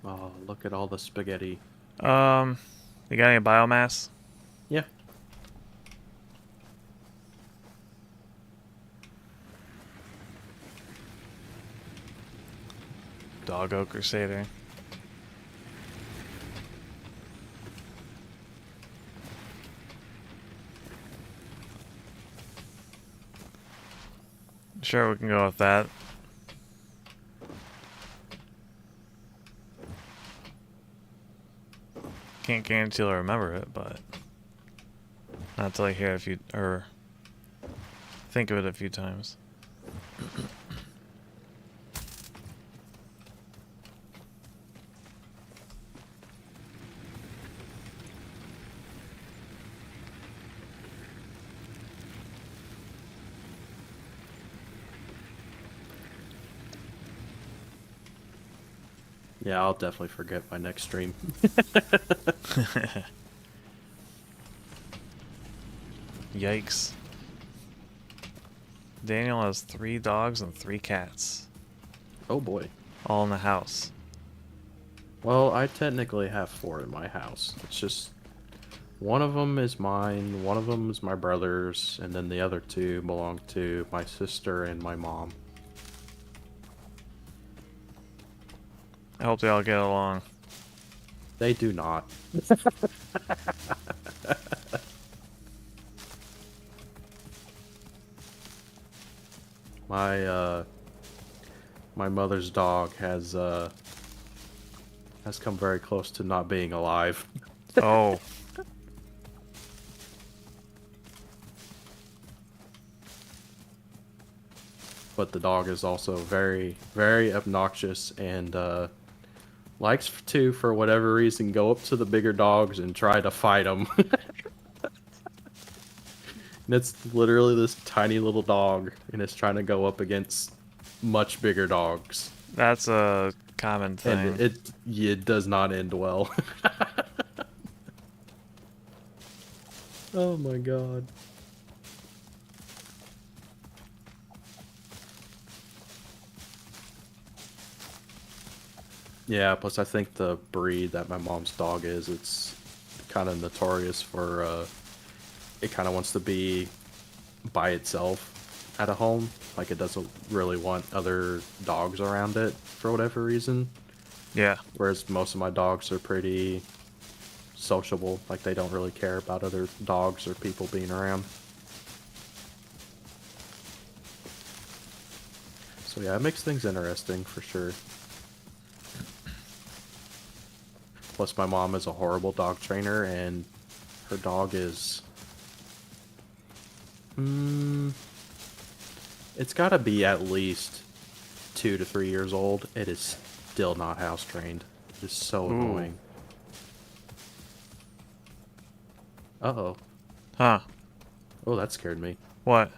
Oh, look at all the spaghetti. You got any biomass? Yeah. Doggo Crusader. Sure, we can go with that. Can't guarantee I'll remember it, but not until I hear it a few, or think of it a few times. Yeah, I'll definitely forget by next stream. Yikes. Daniel has 3 dogs and 3 cats. Oh boy. All in the house. Well, I technically have 4 in my house. It's just one of them is mine, one of them is my brother's, and then the other 2 belong to my sister and my mom. I hope they all get along. They do not. My mother's dog has come very close to not being alive. Oh. But the dog is also very, very obnoxious and likes to, for whatever reason, go up to the bigger dogs and try to fight them. And it's literally this tiny little dog, and it's trying to go up against much bigger dogs. That's a common thing. And it does not end well. Oh my god. Yeah, plus I think the breed that my mom's dog is, it's kind of notorious for, it kind of wants to be by itself at a home. Like, it doesn't really want other dogs around it for whatever reason. Yeah. Whereas most of my dogs are pretty sociable. Like, they don't really care about other dogs or people being around. So yeah, it makes things interesting for sure. Plus my mom is a horrible dog trainer, and her dog is... it's gotta be at least 2 to 3 years old. It is still not house trained. It is so annoying. Uh-oh. Huh. Oh, that scared me. What?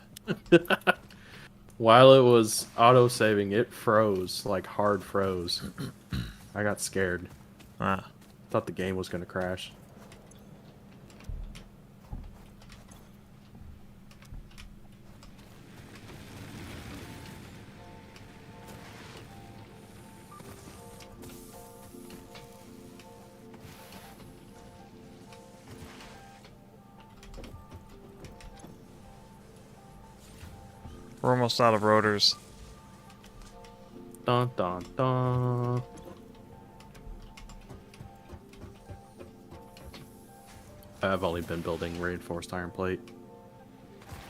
While it was auto-saving, it froze. Like, hard froze. I got scared. Ah. Thought the game was gonna crash. We're almost out of rotors. Dun dun dun. I've only been building reinforced iron plate.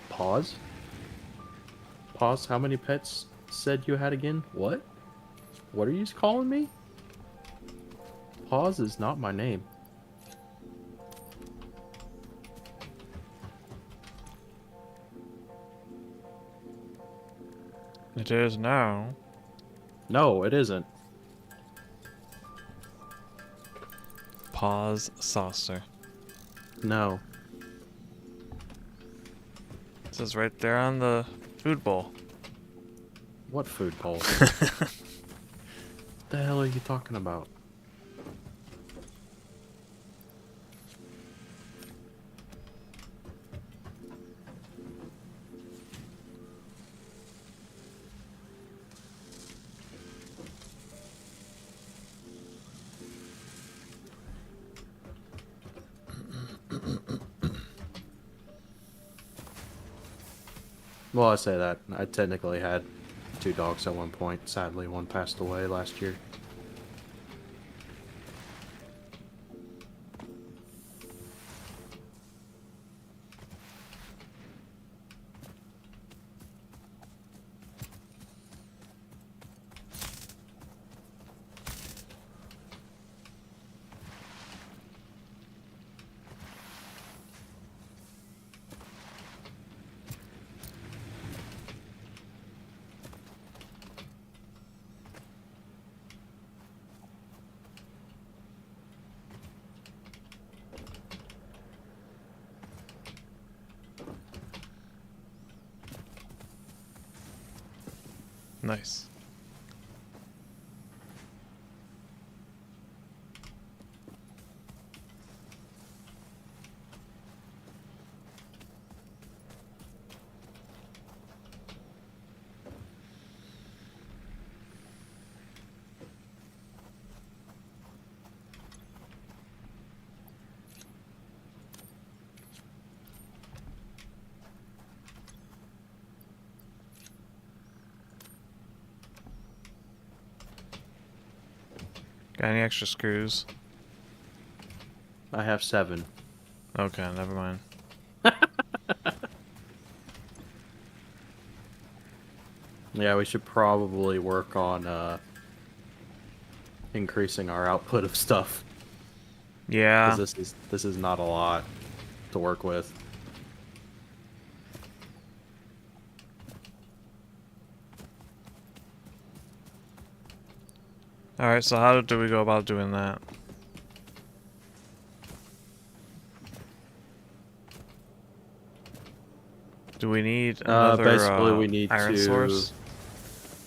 Pause? Pause? How many pets said you had again? What? What are you calling me? Pause is not my name. It is now. No, it isn't. PascalSaucer. No. It says right there on the food bowl. What food bowl? What the hell are you talking about? Well, I say that. I technically had 2 dogs at one point. Sadly, one passed away last year. Nice. Got any extra screws? I have 7. Okay, never mind. Yeah, we should probably work on increasing our output of stuff. Yeah. Because this is not a lot to work with. Alright, so how do we go about doing that? Do we need another Basically, we need iron to. source?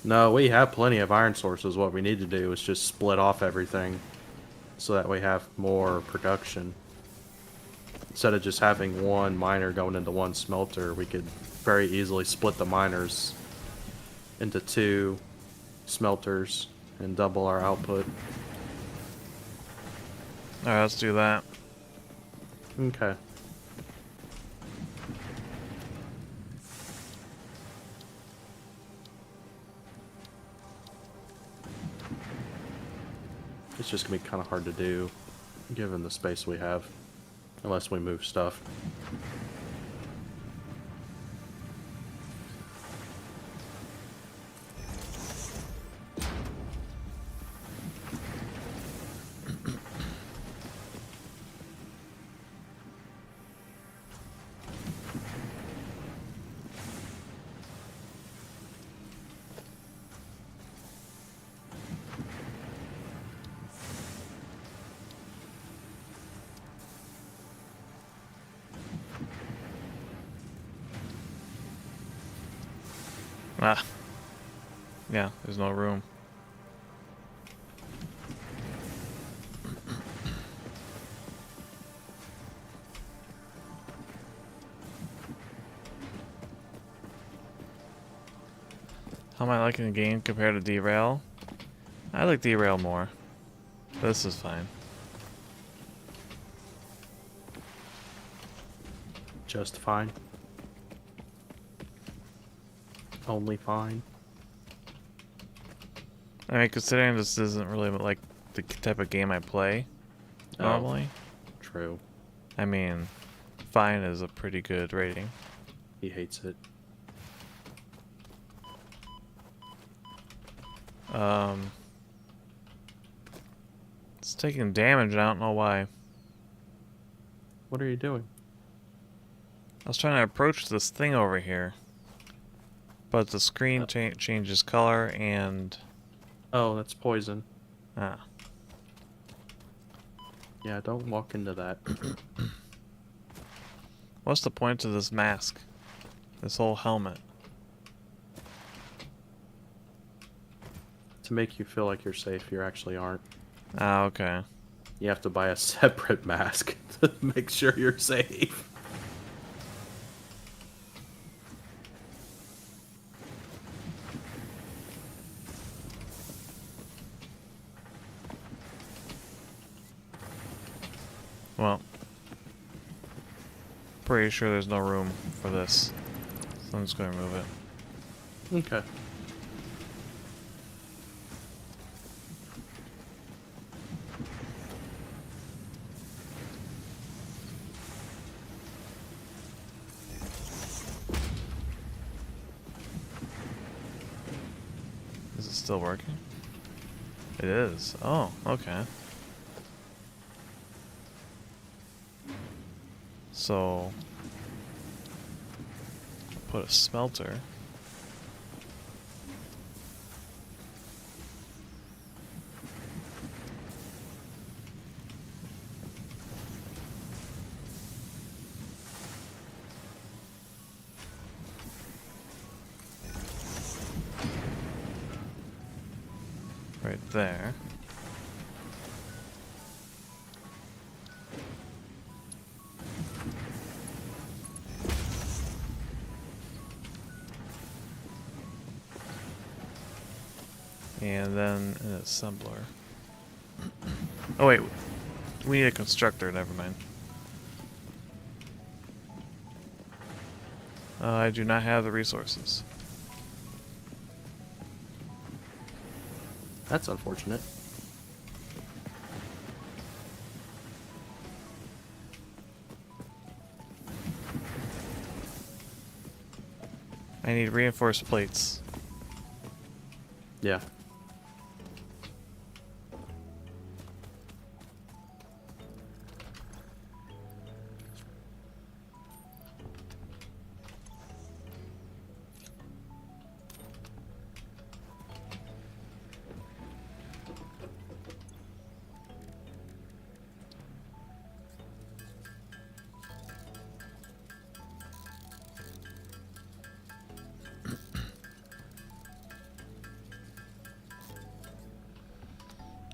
No, we have plenty of iron sources. What we need to do is just split off everything, so that we have more production. Instead of just having one miner going into one smelter, we could very easily split the miners into 2 smelters and double our output. Alright, let's do that. Okay. It's just gonna be kind of hard to do, given the space we have, unless we move stuff. Ah. Yeah, there's no room. How am I liking the game compared to Derail? I like Derail more. This is fine. Just fine. Only fine. I mean, considering this isn't really like the type of game I play normally, True. I mean, fine is a pretty good rating. He hates it. It's taking damage, I don't know why. What are you doing? I was trying to approach this thing over here, but the screen changes color and... Oh, that's poison. Ah. Yeah, don't walk into that. What's the point of this mask? This whole helmet? To make you feel like you're safe, you actually aren't. Ah, okay. You have to buy a separate mask to make sure you're safe. Well, pretty sure there's no room for this, so I'm just going to remove it. Okay. Is it still working? It is. Oh, okay. So, put a smelter. Right there. And then an assembler. Oh wait, we need a constructor, never mind. I do not have the resources. That's unfortunate. I need reinforced plates. Yeah.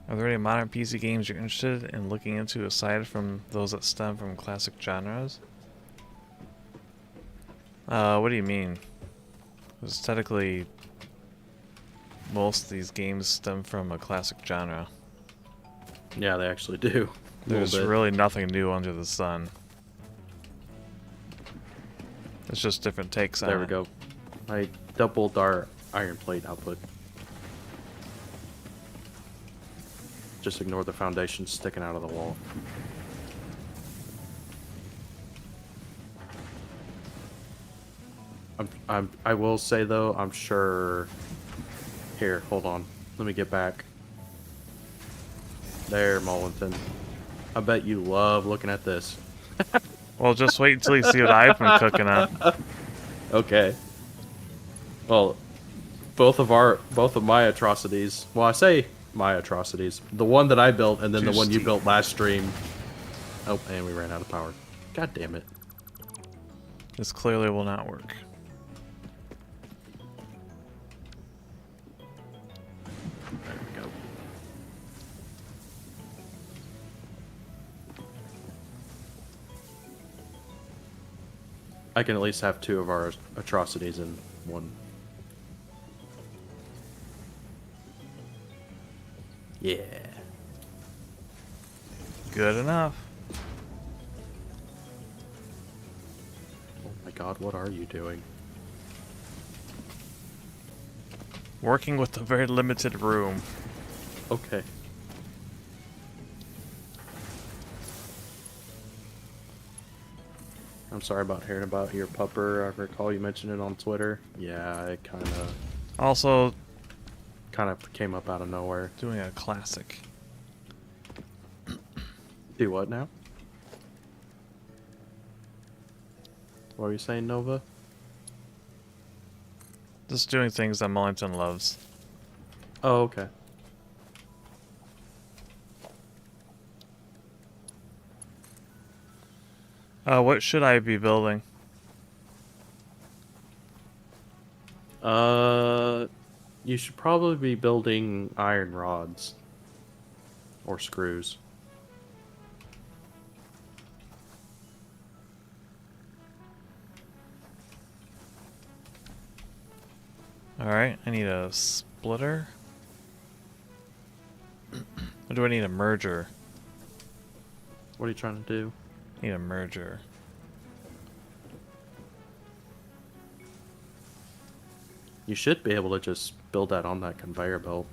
Are there any modern PC games you're interested in looking into aside from those that stem from classic genres? What do you mean? Aesthetically, most of these games stem from a classic genre. Yeah, they actually do. A little There's bit. really nothing new under the sun. It's just different takes on it. There we go. I doubled our iron plate output. Just ignore the foundation sticking out of the wall. I will say though, I'm sure. Here, hold on. Let me get back. There, Mollington. I bet you love looking at this. Well, just wait until you see what I've been cooking up. Okay. Well, both of my atrocities. Well, I say my atrocities. The one that I built, and then Too the one you steep. built last stream. Oh, and we ran out of power. God damn it. This clearly will not work. There we go. I can at least have two of our atrocities in one. Yeah. Good enough. Oh my god, what are you doing? Working with a very limited room. Okay. I'm sorry about hearing about your pupper. I recall you mentioned it on Twitter. Yeah, it Also, kind of came up out of nowhere. doing a classic. Do what now? What were you saying, Nova? Just doing things that Mullington loves. Oh, okay. What should I be building? You should probably be building iron rods. Or screws. Alright, I need a splitter. Or do I need a merger? What are you trying to do? Need a merger. You should be able to just build that on that conveyor belt.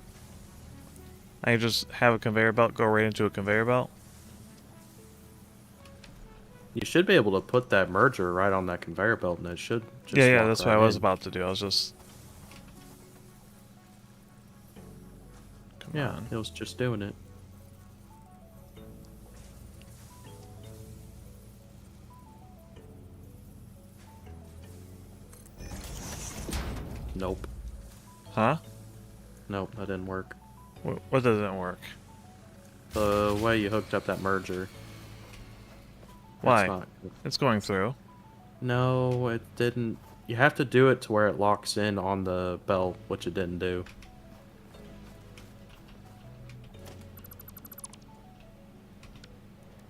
I just have a conveyor belt go right into a conveyor belt? You should be able to put that merger right on that conveyor belt, and it should just Yeah, walk that's what right I was in. about to do. I was just... Come Yeah, on. it was just doing it. Nope. Huh? Nope, that didn't work. What doesn't work? The way you hooked up that merger. Why? That's not good. It's going through. No, it didn't. You have to do it to where it locks in on the belt, which it didn't do.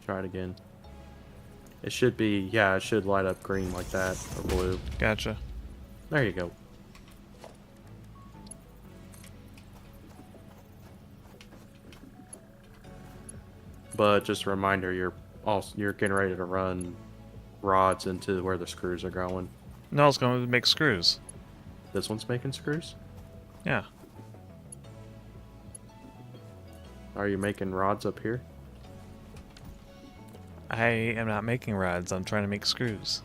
Try it again. It should be, yeah, it should light up green like that, or blue. Gotcha. There you go. But just a reminder, you're getting ready to run rods into where the screws are going. No, it's going to make screws. This one's making screws? Yeah. Are you making rods up here? I am not making rods. I'm trying to make screws.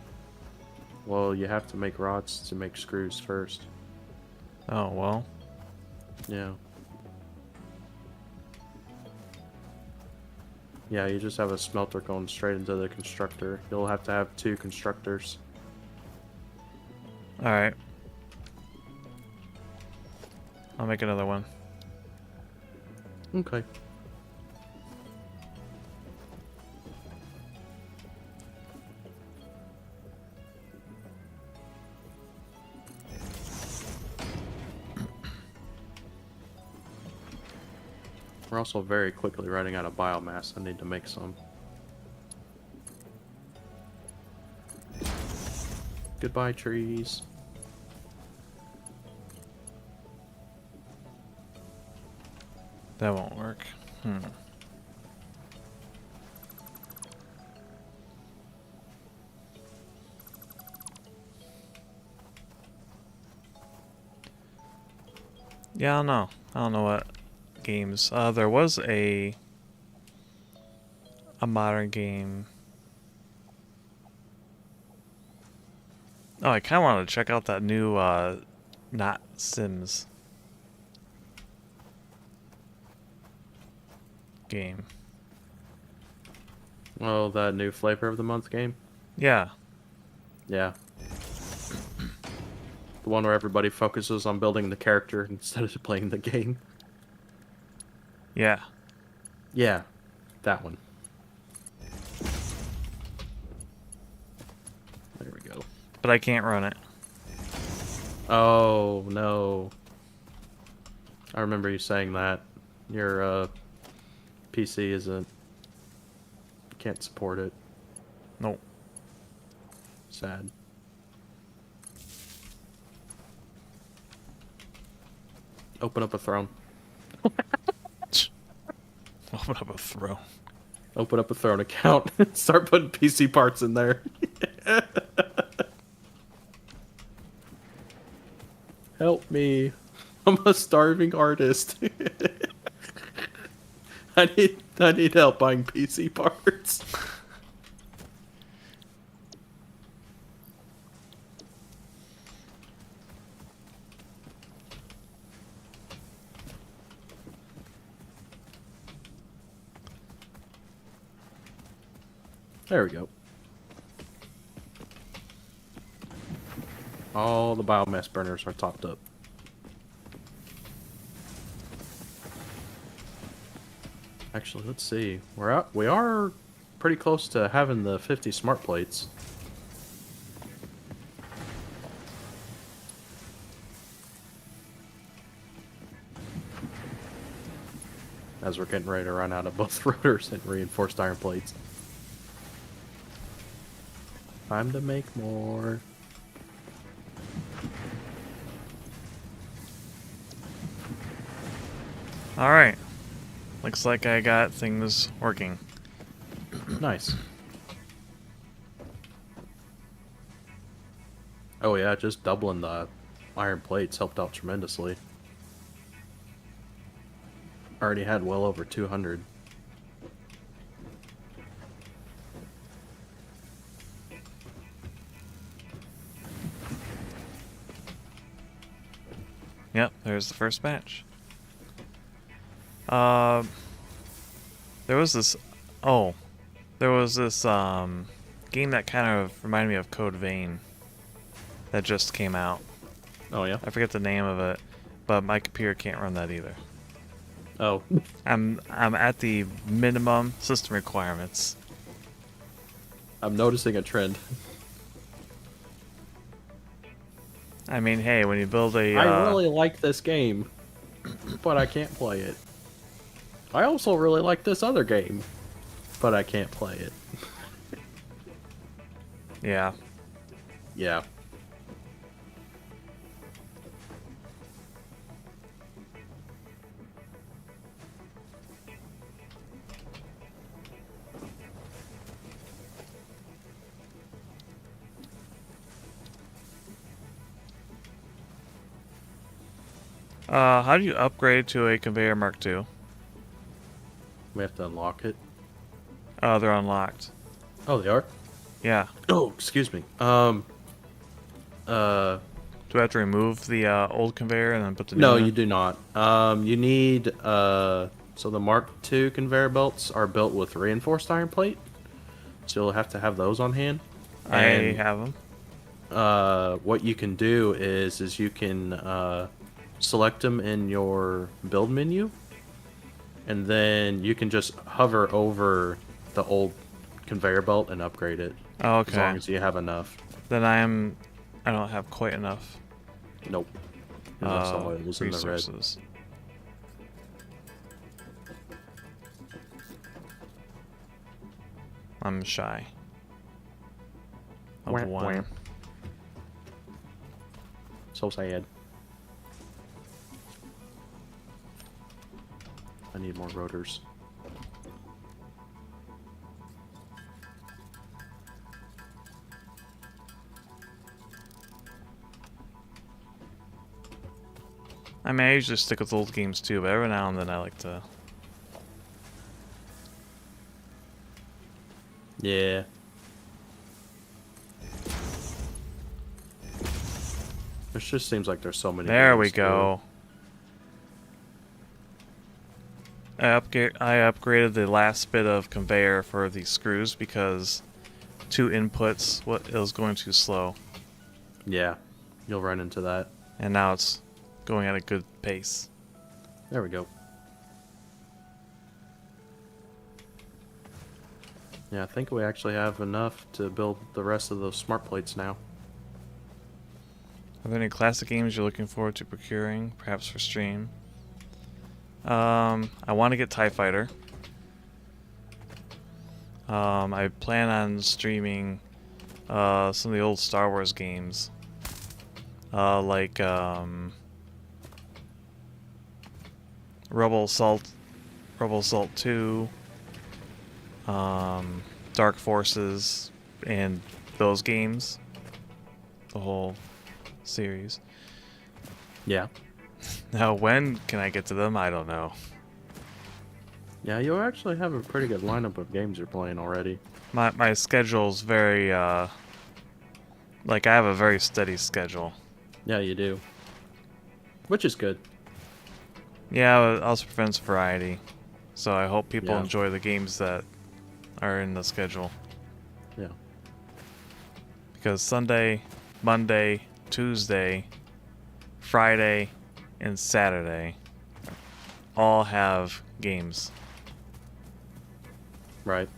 Well, you have to make rods to make screws first. Oh, well. Yeah. Yeah, you just have a smelter going straight into the constructor. You'll have to have two constructors. Alright. I'll make another one. Okay. We're also very quickly running out of biomass. I need to make some. Goodbye, trees. That won't work. Yeah, I don't know. I don't know what games. There was a modern game. Oh, I kind of wanted to check out that new Not Sims game. Oh, that new flavor of the month game? Yeah. Yeah. The one where everybody focuses on building the character instead of playing the game. Yeah. Yeah, that one. There we go. But I can't run it. Oh, no. I remember you saying that. Your PC isn't... can't support it. Nope. Sad. Open up a throne. Open up a throne. Open up a throne account. Start putting PC parts in there. Help me. I'm a starving artist. I need help buying PC parts. There we go. All the biomass burners are topped up. Actually, let's see. We are pretty close to having the 50 smart plates. As we're getting ready to run out of both rotors and reinforced iron plates. Time to make more. Alright. Looks like I got things working. Nice. Oh yeah, just doubling the iron plates helped out tremendously. Already had well over 200. Yep, there's the first batch. There was this... Oh. There was this, game that kind of reminded me of Code Vein that just came out. Oh yeah? I forget the name of it, but my computer can't run that either. Oh. I'm at the minimum system requirements. I'm noticing a trend. I mean, hey, when you build a... I really like this game, but I can't play it. I also really like this other game, but I can't play it. Yeah. Yeah. How do you upgrade to a conveyor Mark II? We have to unlock it. Oh, they're unlocked. Oh, they are? Yeah. Oh, excuse me. Do I have to remove the old conveyor and then put the new No, one in? you do not. You need, so the Mark II conveyor belts are built with reinforced iron plate. So you'll have to have those on hand. I And, have them. what you can do is you can, select them in your build menu. And then you can just hover over the old conveyor belt and upgrade it. Oh, As okay. long as you have enough. Then I don't have quite enough Nope. 'Cause I saw it was in the red. resources. I'm shy. Of Wah, one. wah. So sad. I need more rotors. I mean, I usually stick with old games too, but every now and then I like to. Yeah. It just seems like there's so many. There we games, go. I upgraded the last bit of conveyor for the screws because 2 inputs it was going too slow, Too. Yeah. You'll run into that. and now it's going at a good pace. There we go. Yeah, I think we actually have enough to build the rest of those smart plates now. Are there any classic games you're looking forward to procuring, perhaps for stream? I want to get TIE Fighter. I plan on streaming some of the old Star Wars games. Like Rebel Assault 2, Dark Forces, and those games. The whole series. Yeah. Now, when can I get to them? I don't know. Yeah, you actually have a pretty good lineup of games you're playing already. My schedule's very, like, I have a very steady schedule. Yeah, you do. Which is good. Yeah, it also prevents variety. So I hope people Yeah. enjoy the games that are in the schedule. Yeah. Because Sunday, Monday, Tuesday, Friday, and Saturday all have games. Right.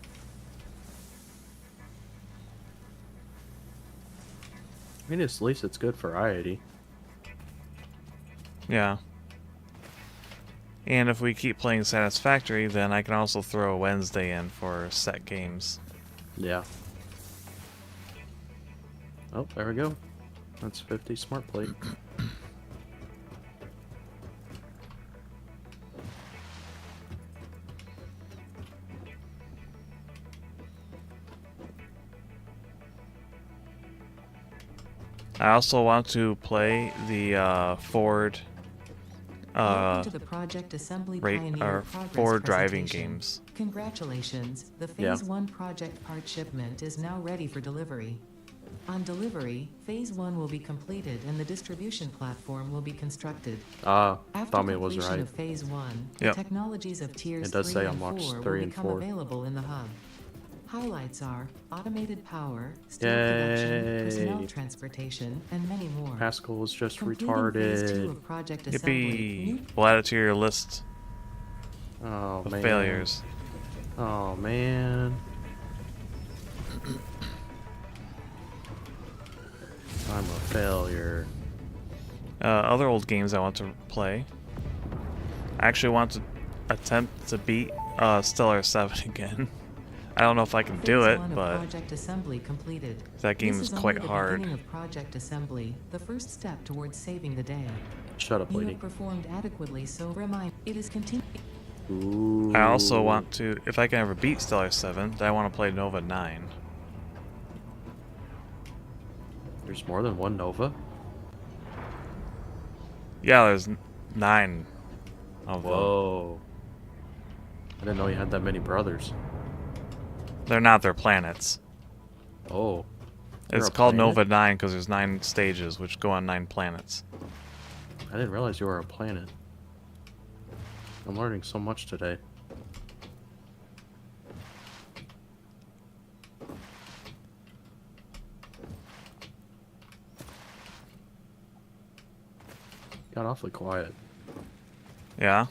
I mean, at least it's good variety. Yeah. And if we keep playing Satisfactory, then I can also throw a Wednesday in for set games. Yeah. Oh, there we go. That's 50 smart plate. I also want to play the Ford Welcome to the Project Assembly Pioneer Progress Ford driving presentation. games. Congratulations, the Yeah. Phase 1 project part shipment is now ready for delivery. On delivery, Phase 1 will be completed and the distribution platform will be constructed. Ah, After Tommy was completion right. of Phase 1, Yep. the technologies of Tiers It does 3 say and unlocks 4 3 will and become 4. available in the hub. Highlights are automated power, steel Yay. production, personnel transportation, and many more. Pascal was just Completing Phase 2 retarded. of Project Assembly. Yippee! We'll add it to your list Oh, of man. failures. Oh, man. I'm a failure. Other old games I want to play. I actually want to attempt to beat Stellar 7 again. I don't know if I can do Phase it, 1 of but Project Assembly completed. that game This is is quite only the hard. beginning of Project Assembly, the first step towards saving the day. Shut up, You lady. have performed adequately, so remind it is continue. Ooh. I also want to, if I can ever beat Stellar 7, then I want to play Nova 9. There's more than one Nova? Yeah, there's 9 of them. Whoa. I didn't know you had that many brothers. They're not their planets. Oh. You're It's a called planet? Nova 9 because there's 9 stages, which go on 9 planets. I didn't realize you were a planet. I'm learning so much today. Got awfully quiet. Yeah.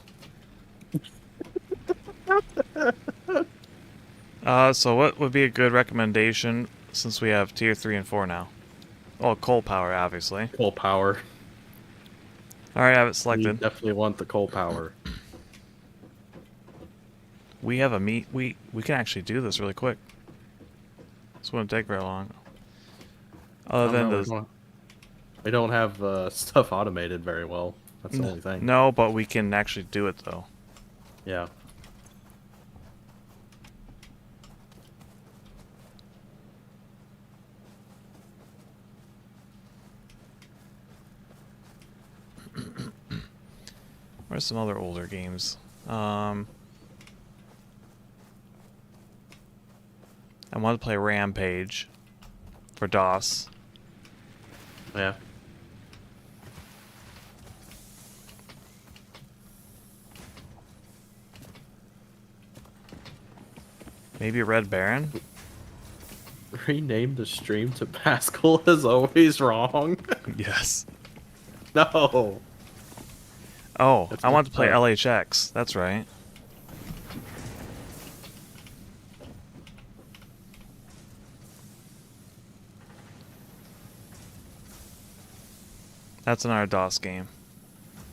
So what would be a good recommendation since we have tier 3 and 4 now? Oh, coal power, obviously. Coal power. Alright, I have it We selected. definitely want the coal power. We have a we can actually do this really quick. This wouldn't take very long. I Other don't than know, the we don't have stuff automated very well. That's the only thing. no, but we can actually do it though. Yeah. Where's some other older games? I want to play Rampage for DOS. Yeah. Maybe Red Baron? Rename the stream to Pascal is always wrong. Yes. No. Oh, That's I want to messed play up. LHX. That's right. That's another DOS game.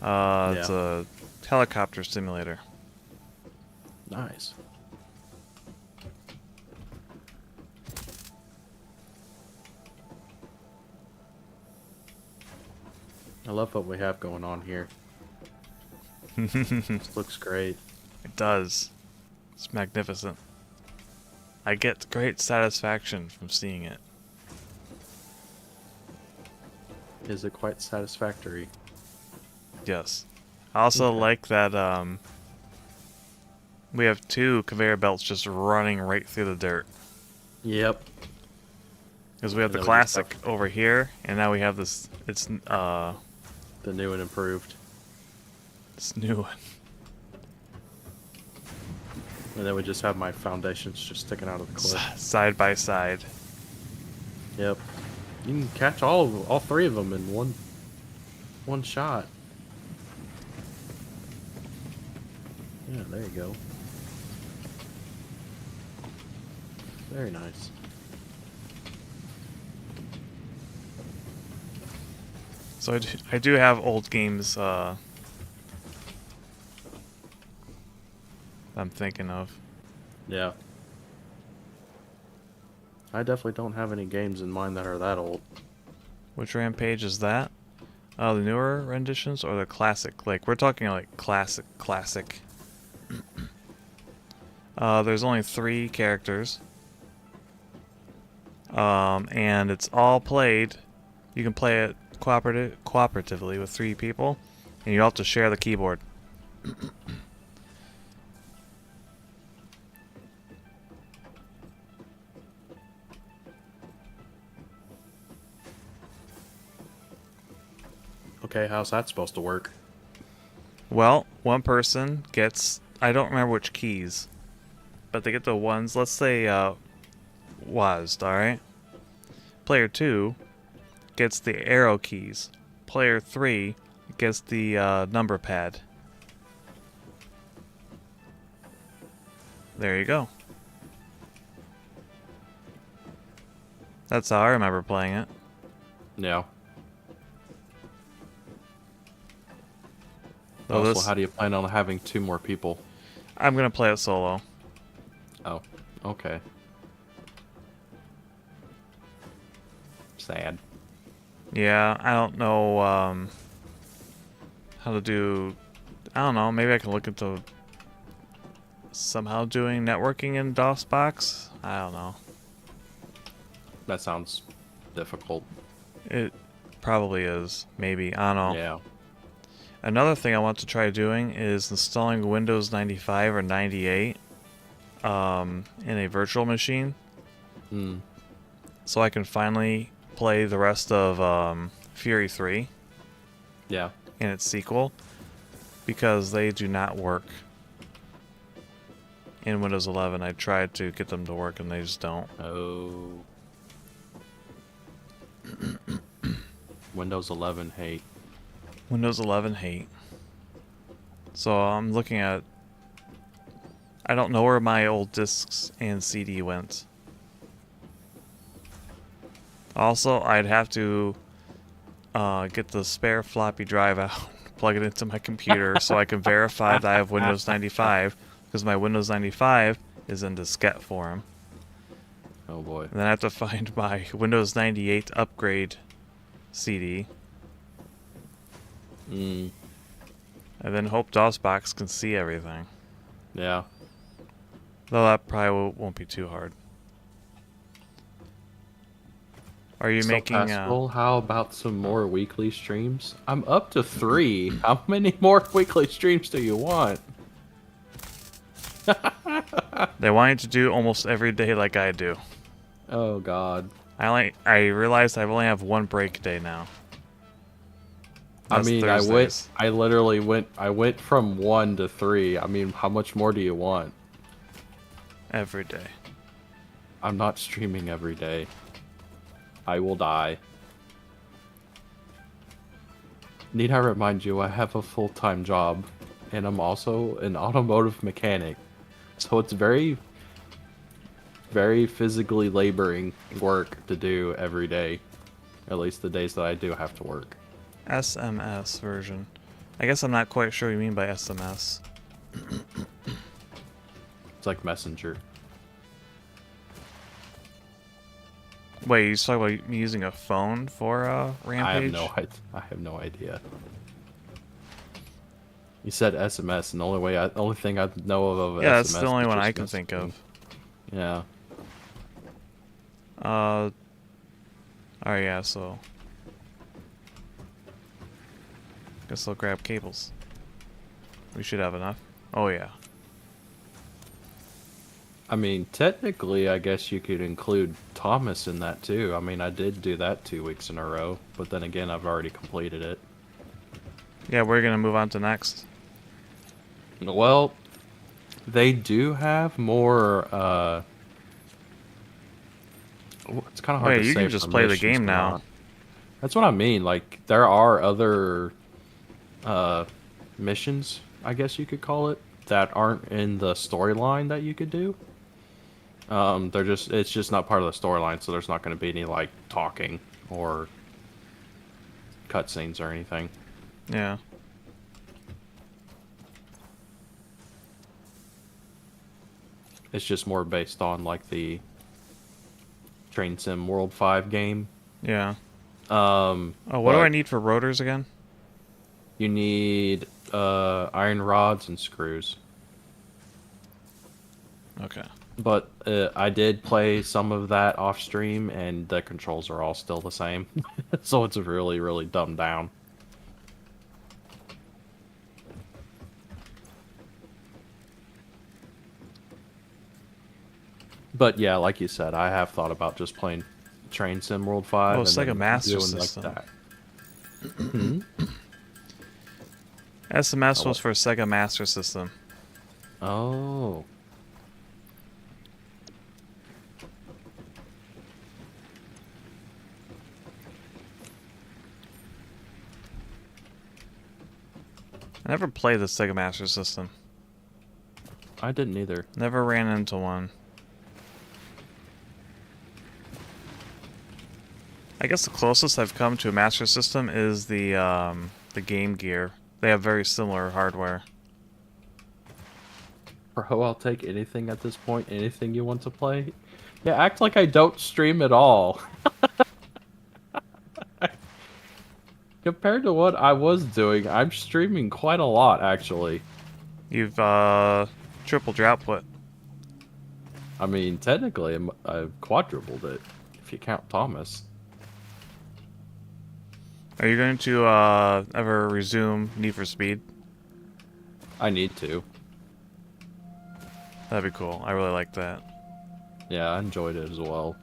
It's a helicopter simulator. Nice. I love what we have going on here. This looks great. It does. It's magnificent. I get great satisfaction from seeing it. Is it quite satisfactory? Yes. I also Okay. like that we have two conveyor belts just running right through the dirt. Yep. Because we have And the then we just classic over here, and now we have this. It's The new and improved. this new one. And then we just have my foundations just sticking out of the cliff. Side by side. Yep. You can catch all three of them in one shot. Yeah, there you go. Very nice. So I do have old games I'm thinking of. Yeah. I definitely don't have any games in mind that are that old. Which Rampage is that? The newer renditions or the classic? Like, we're talking like classic. There's only 3 characters. And it's all played. You can play it cooperatively with 3 people, and you have to share the keyboard. Okay, how's that supposed to work? Well, one person gets, I don't remember which keys, but they get the ones, let's say, WASD, alright? Player 2 gets the arrow keys. Player 3 gets the number pad. There you go. That's how I remember playing it. Yeah. Oh, Also, this, how do you plan on having 2 more people? I'm gonna play it solo. Oh, okay. Sad. Yeah, I don't know how to do. I don't know. Maybe I can look into somehow doing networking in DOSBox. I don't know. That sounds difficult. It probably is. Maybe. I don't know. Yeah. Another thing I want to try doing is installing Windows 95 or 98 in a virtual machine, Hmm. so I can finally play the rest of Fury 3 Yeah. and its sequel, because they do not work in Windows 11. I tried to get them to work and they just don't. Oh. Windows 11 hate. Windows 11 hate. So I'm looking at. I don't know where my old discs and CD went. Also, I'd have to get the spare floppy drive out, plug it into my computer so I can verify that I have Windows 95, because my Windows 95 is in diskette form. Oh boy. And then I have to find my Windows 98 upgrade CD. Mm, And then hope DOSBox can see everything. yeah. Though that probably won't be too hard. Are you So, making... Pascal, how about some more weekly streams? I'm up to 3. How many more weekly streams do you want? They want you to do almost every day like I do. Oh god. I realized I only have one break day now. I That's mean, Thursdays. I literally went from 1 to 3. I mean, how much more do you want? Every day. I'm not streaming every day. I will die. Need I remind you, I have a full-time job, and I'm also an automotive mechanic. So it's very, very physically laboring work to do every day. At least the days that I do have to work. SMS version. I guess I'm not quite sure what you mean by SMS. It's like Messenger. Wait, you talking about me using a phone for Rampage? I have no idea. You said SMS, and the only thing I know of Yeah, SMS that's the only is one just I can think messaging. of. Yeah. Oh yeah, so guess I'll grab cables. We should have enough. Oh yeah. I mean, technically, I guess you could include Thomas in that too. I mean, I did do that 2 weeks in a row, but then again, I've already completed it. Yeah, we're gonna move on to next. Well, they do have more, it's kind of hard Wait, to you say can just for play the missions game or now. not. That's what I mean. Like, there are other, missions, I guess you could call it, that aren't in the storyline that you could do. It's just not part of the storyline, so there's not going to be any, like, talking or cutscenes or anything. Yeah. It's just more based on, like, the Train Sim World 5 game. Yeah. Oh, what do but I need for rotors again? You need, iron rods and screws. Okay. But I did play some of that off stream, and the controls are all still the same. So it's really, really dumbed down. But yeah, like you said, I have thought about just playing Train Sim World 5 Oh, it's like a then Master doing System. like that. Hmm? SMS Oh, was for Sega Master System. Oh. I never played the Sega Master System. I didn't either. Never ran into one. I guess the closest I've come to a Master System is the Game Gear. They have very similar hardware. Bro, I'll take anything at this point. Anything you want to play. Yeah, act like I don't stream at all. Compared to what I was doing, I'm streaming quite a lot, actually. You've tripled your output. I mean, technically, I've quadrupled it, if you count Thomas. Are you going to ever resume Need for Speed? I need to. That'd be cool. I really like that. Yeah, I enjoyed it as well.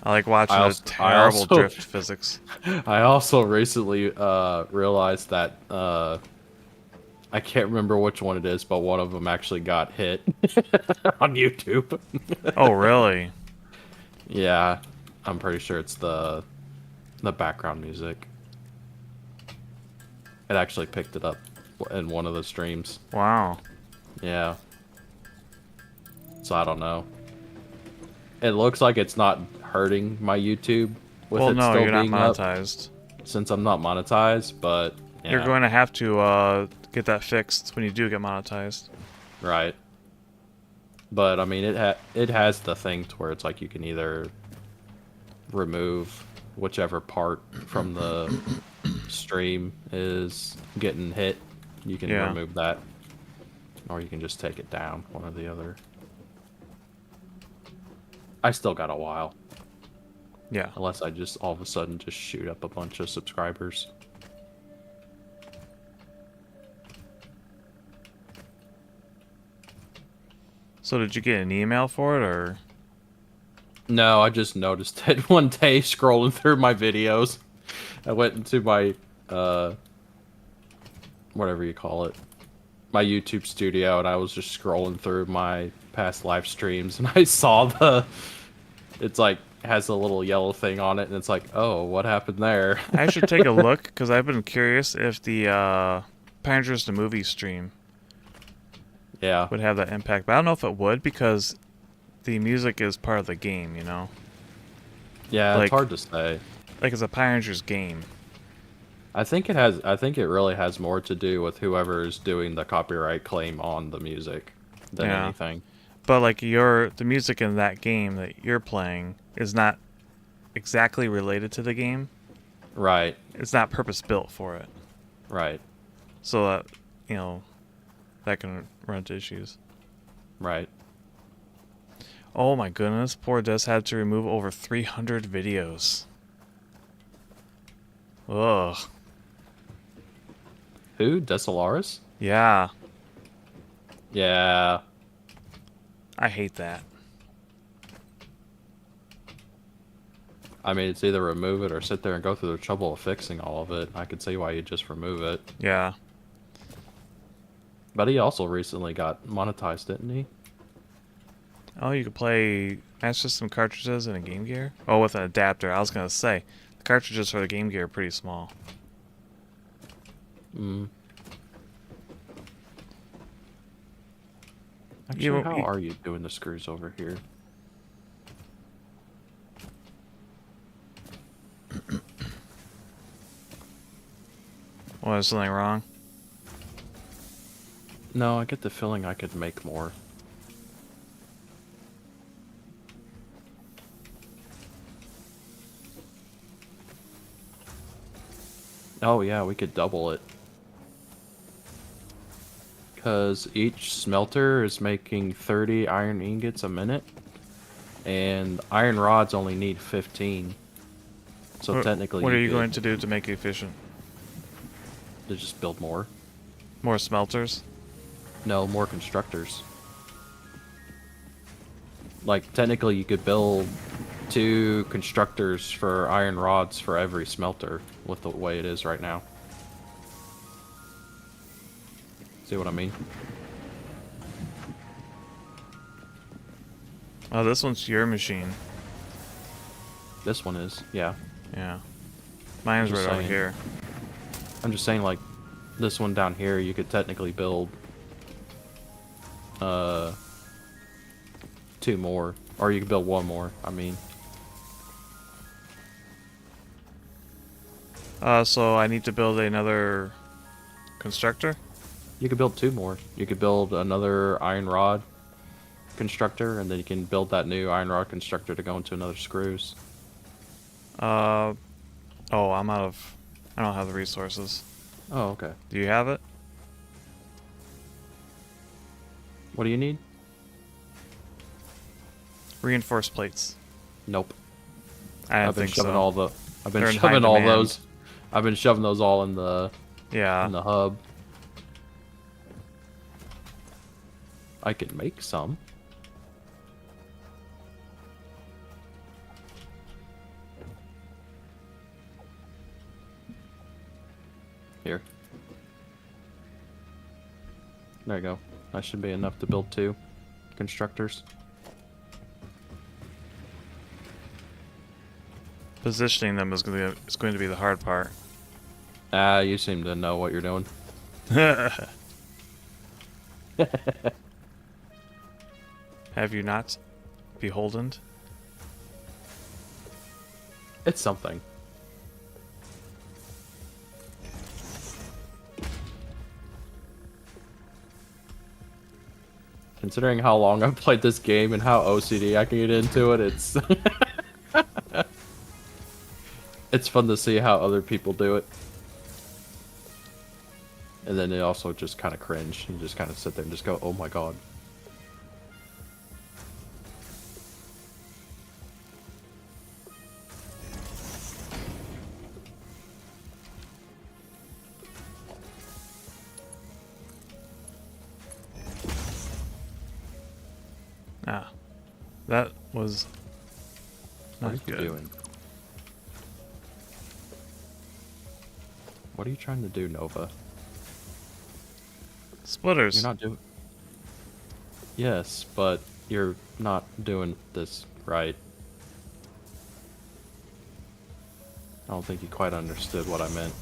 I like watching I the also- terrible drift physics. I also recently realized that I can't remember which one it is, but one of them actually got hit on YouTube. Oh, really? Yeah, I'm pretty sure it's the background music. It actually picked it up in one of the streams. Wow. Yeah. So I don't know. It looks like it's not hurting my YouTube with Well, it no, still you're not being up, monetized. since I'm not monetized, but yeah. You're going to have to get that fixed when you do get monetized. Right. But I mean, it has the thing to where it's like you can either remove whichever part from the stream is getting hit. You can Yeah. remove that, or you can just take it down. One or the other. I still got a while. Yeah. Unless I just all of a sudden just shoot up a bunch of subscribers. So did you get an email for it, or? No, I just noticed it one day scrolling through my videos. I went into my, whatever you call it, my YouTube studio, and I was just scrolling through my past live streams, and I saw it's like, has a little yellow thing on it, and it's like, oh, what happened there? I should take a look, because I've been curious if the Power Rangers the movie stream Yeah. would have that impact. But I don't know if it would, because the music is part of the game, you know? Yeah, Like- it's hard to say. Like, it's a Power Rangers game. I think it really has more to do with whoever is doing the copyright claim on the music than Yeah. anything. But, like, the music in that game that you're playing is not exactly related to the game. Right, It's not purpose-built for it. right, So that, you know, that can run into issues. right. Oh my goodness, poor Des had to remove over 300 videos. Ugh. Who? Desolaris? Yeah, Yeah. I hate that. I mean, it's either remove it or sit there and go through the trouble of fixing all of it. I could see why you just remove it. Yeah. But he also recently got monetized, didn't he? Oh, you could play Master System cartridges in a Game Gear? Oh, with an adapter. I was going to say, the cartridges for the Game Gear are pretty small. Mm. Actually, You- how you- are you doing the screws over here? Oh, is something wrong? No, I get the feeling I could make more. Oh yeah, we could double it. Because each smelter is making 30 iron ingots a minute. And iron rods only need 15. So technically What are you could going to do to make it efficient? to just build more. More smelters? No, more constructors. Like, technically you could build 2 constructors for iron rods for every smelter with the way it is right now. See what I mean? Oh, this one's your machine. This one is, yeah. Yeah. Mine's Just right over saying. here. I'm just saying, like, this one down here, you could technically build 2 more. Or you could build 1 more, I mean. So I need to build another constructor? You could build 2 more. You could build another iron rod constructor, and then you can build that new iron rod constructor to go into another screws. Oh, I don't have the resources. Oh, okay. Do you have it? What do you need? Reinforced plates. Nope. I didn't I've been think shoving so. all the. I've been They're in high shoving all demand. those. I've been shoving those all in the Yeah. hub. I could make some. Here. There you go. That should be enough to build 2 constructors. Positioning them is going to be the hard part. Ah, you seem to know what you're doing. Have you not? Beholden? It's something. Considering how long I've played this game and how OCD I can get into it, it's it's fun to see how other people do it. And then they also just kind of cringe. You just kind of sit there and just go, oh my god. Ah, that was What not are you good. doing? What are you trying to do, Nova? Splitters. You're not doing... Yes, but you're not doing this right. I don't think you quite understood what I meant.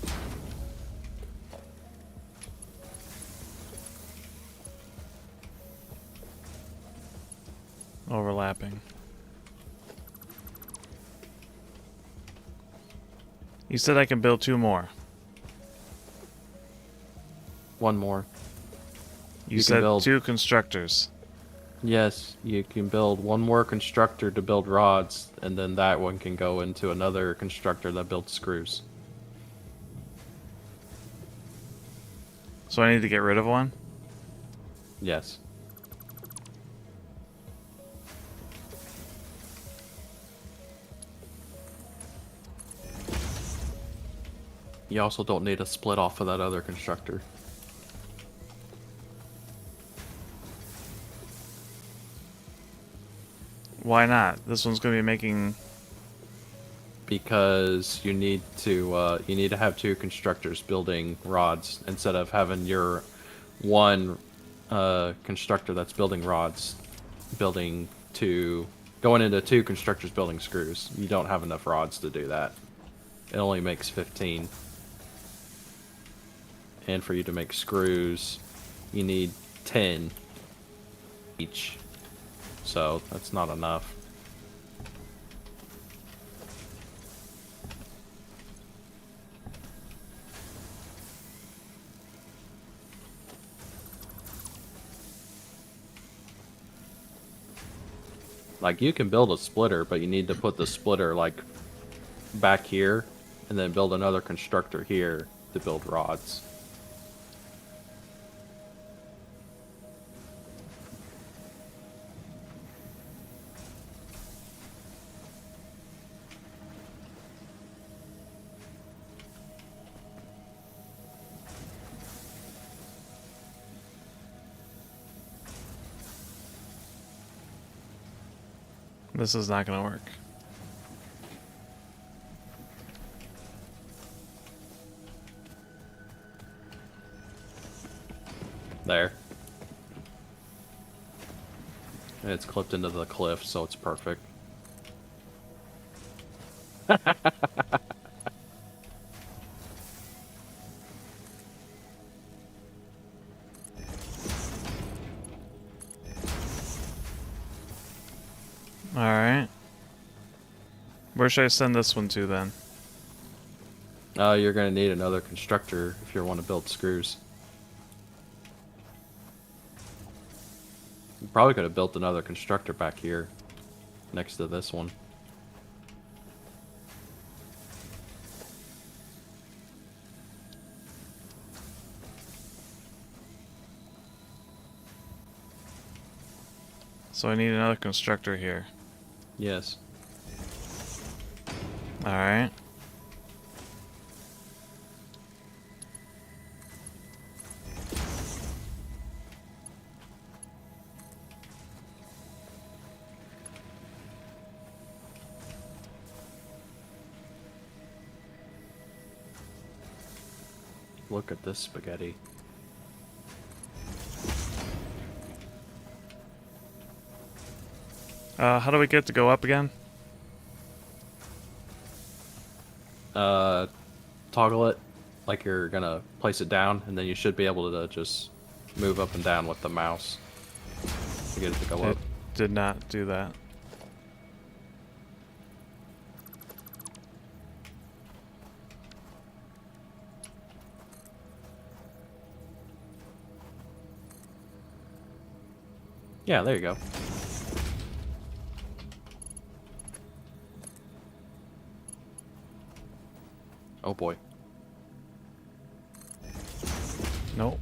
Overlapping. You said I can build 2 more. One more. You You can said build- 2 constructors. Yes, you can build one more constructor to build rods, and then that one can go into another constructor that builds screws. So I need to get rid of one? Yes. You also don't need a split off of that other constructor. Why not? This one's going to be making... Because you need to have 2 constructors building rods instead of having your one constructor that's building rods going into 2 constructors building screws. You don't have enough rods to do that. It only makes 15. And for you to make screws, you need 10 each. So that's not enough. Like, you can build a splitter, but you need to put the splitter, like, back here, and then build another constructor here to build rods. This is not going to work. There. And it's clipped into the cliff, so it's perfect. Alright. Where should I send this one to then? You're gonna need another constructor if you want to build screws. You probably could have built another constructor back here, next to this one. So I need another constructor here. Yes. Alright. Look at this spaghetti. How do we get to go up again? Toggle it like you're gonna place it down, and then you should be able to just move up and down with the mouse to get it to go It up. did not do that. Yeah, there you go. Oh boy. Nope.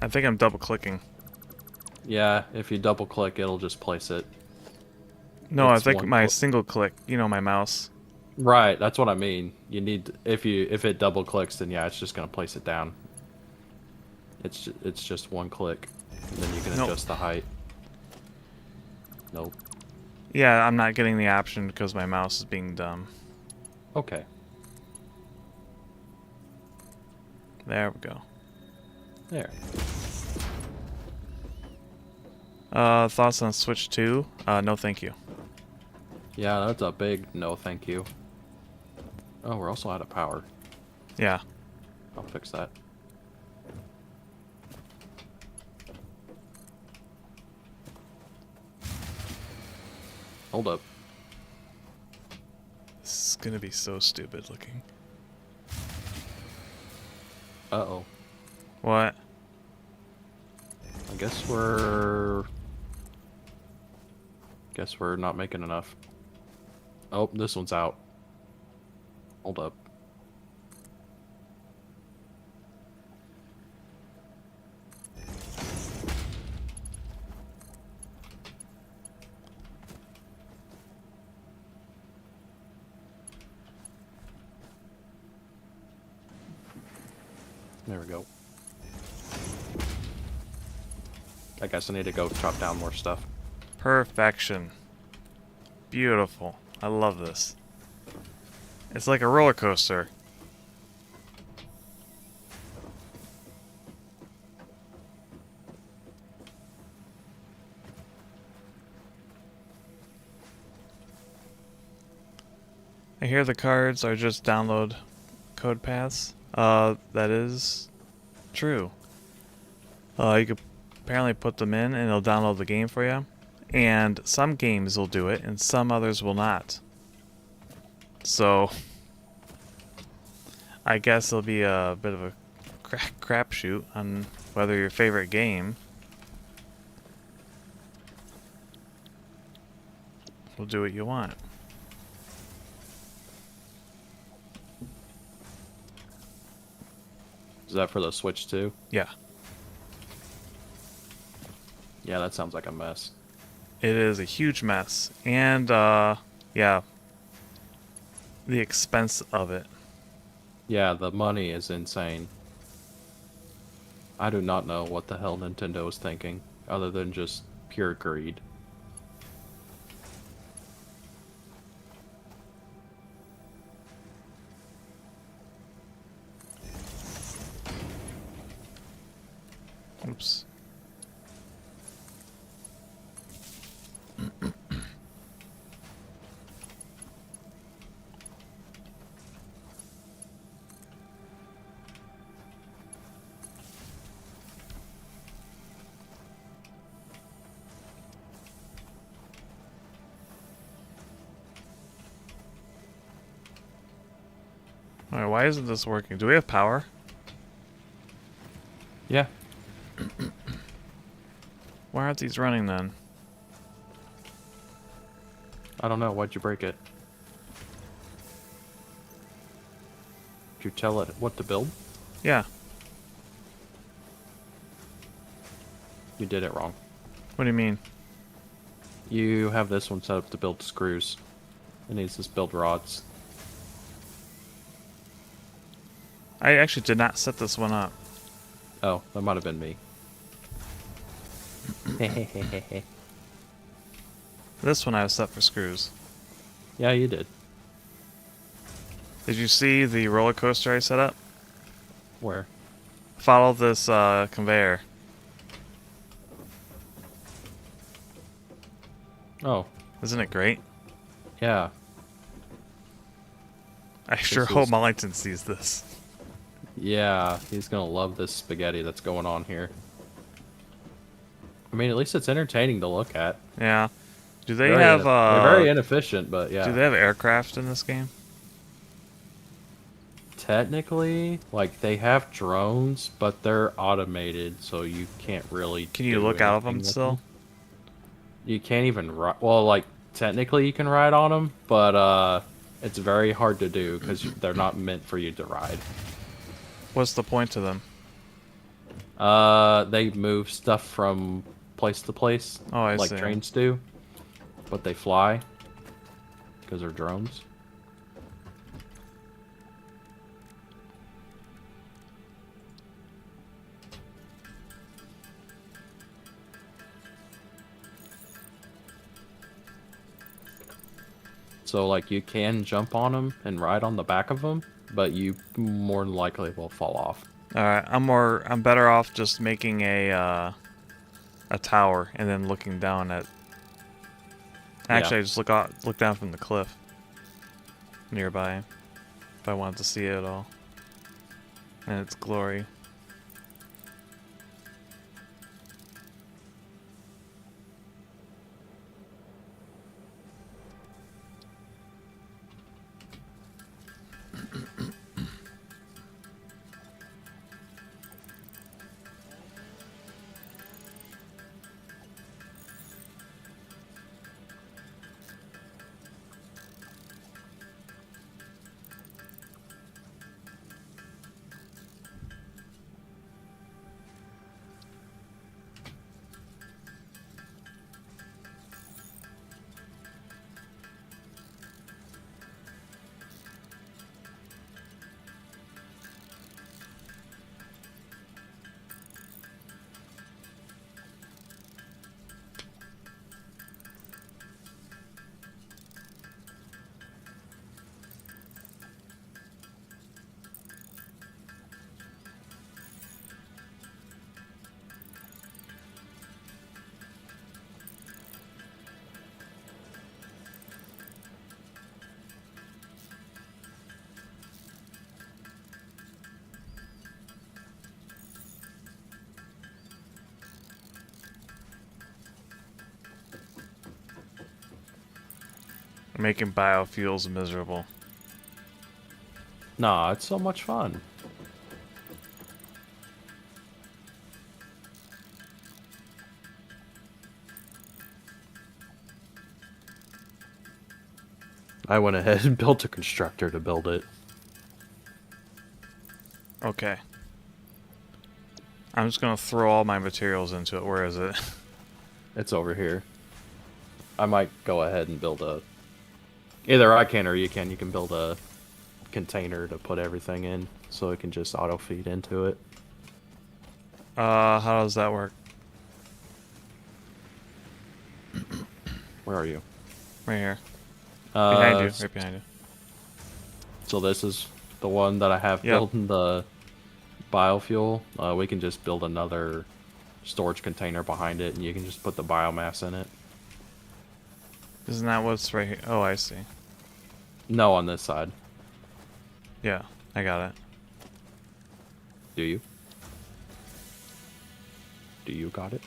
I think I'm double clicking. Yeah, if you double click, it'll just place it. No, I It's think one my cl- single click, you know, my mouse. Right, that's what I mean. You need if it double clicks, then yeah, it's just gonna place it down. It's just one click, and then you can Nope. adjust the height. Nope. Yeah, I'm not getting the option because my mouse is being dumb. Okay. There we go. There. Thoughts on Switch 2? No thank you. Yeah, that's a big no, thank you. Oh, we're also out of power. Yeah. I'll fix that. Hold up. This is gonna be so stupid looking. Uh-oh. What? I guess we're not making enough. Oh, this one's out. Hold up. There we go. I guess I need to go chop down more stuff. Perfection. Beautiful. I love this. It's like a roller coaster. I hear the cards are just download code paths. That is true. You could apparently put them in and it'll download the game for you. And some games will do it and some others will not. So I guess it'll be a bit of a crapshoot on whether your favorite game will do what you want. Is that for the Switch too? Yeah, Yeah, that sounds like a mess. it is a huge mess. And, yeah, the expense of it. Yeah, the money is insane. I do not know what the hell Nintendo is thinking, other than just pure greed. Oops. Alright, why isn't this working? Do we have power? Yeah. Why aren't these running then? I don't know. Why'd you break it? Did you tell it what to build? Yeah. You did it wrong. What do you mean? You have this one set up to build screws. It needs to build rods. I actually did not set this one up. Oh, that might have been me. This one I was set for screws. Yeah, you did. Did you see the roller coaster I set up? Where? Follow this conveyor. Oh, Isn't it great? yeah. I sure This hope is- Mellington sees this. Yeah, he's gonna love this spaghetti that's going on here. I mean, at least it's entertaining to look at. Yeah. Do they Very have they're very inefficient, but yeah. do they have aircraft in this game? Technically, like, they have drones, but they're automated, so you can't really Can you do look out of them anything with still? You can't even ride. Well, like technically you can ride on them, but it's very hard to do because they're not meant for you to ride. What's the point to them? They move stuff from place to place, Oh, I like see. trains do, but they fly because they're drones. So, like, you can jump on them and ride on the back of them, but you more than likely will fall off. Alright, I'm better off just making a tower and then looking down at... Actually, Yeah. I just look down from the cliff nearby if I wanted to see it all and its glory. Making biofuels miserable. Nah, it's so much fun. I went ahead and built a constructor to build it. Okay. I'm just gonna throw all my materials into it. Where is it? It's over here. I might go ahead and build a... Either I can or you can. You can build a container to put everything in so it can just auto-feed into it. How does that work? Where are you? Right here. Behind you. S- Right behind you. So this is the one that I have Yep. built in the biofuel. We can just build another storage container behind it and you can just put the biomass in it. Isn't that what's right here? Oh, I see. No, on this side. Yeah, I got it. Do you? Do you got it?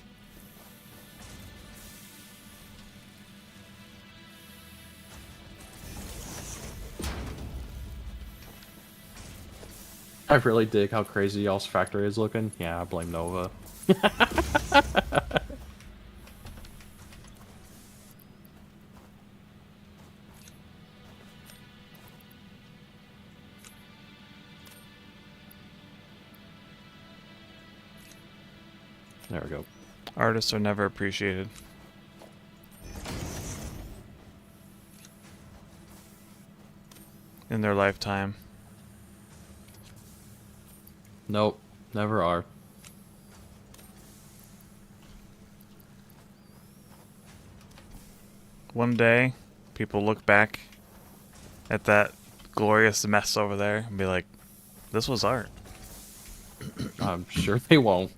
I really dig how crazy y'all's factory is looking. Yeah, I blame Nova. There we go. Artists are never appreciated. In their lifetime. Nope, never are. One day, people look back at that glorious mess over there and be like, this was art. I'm sure they won't.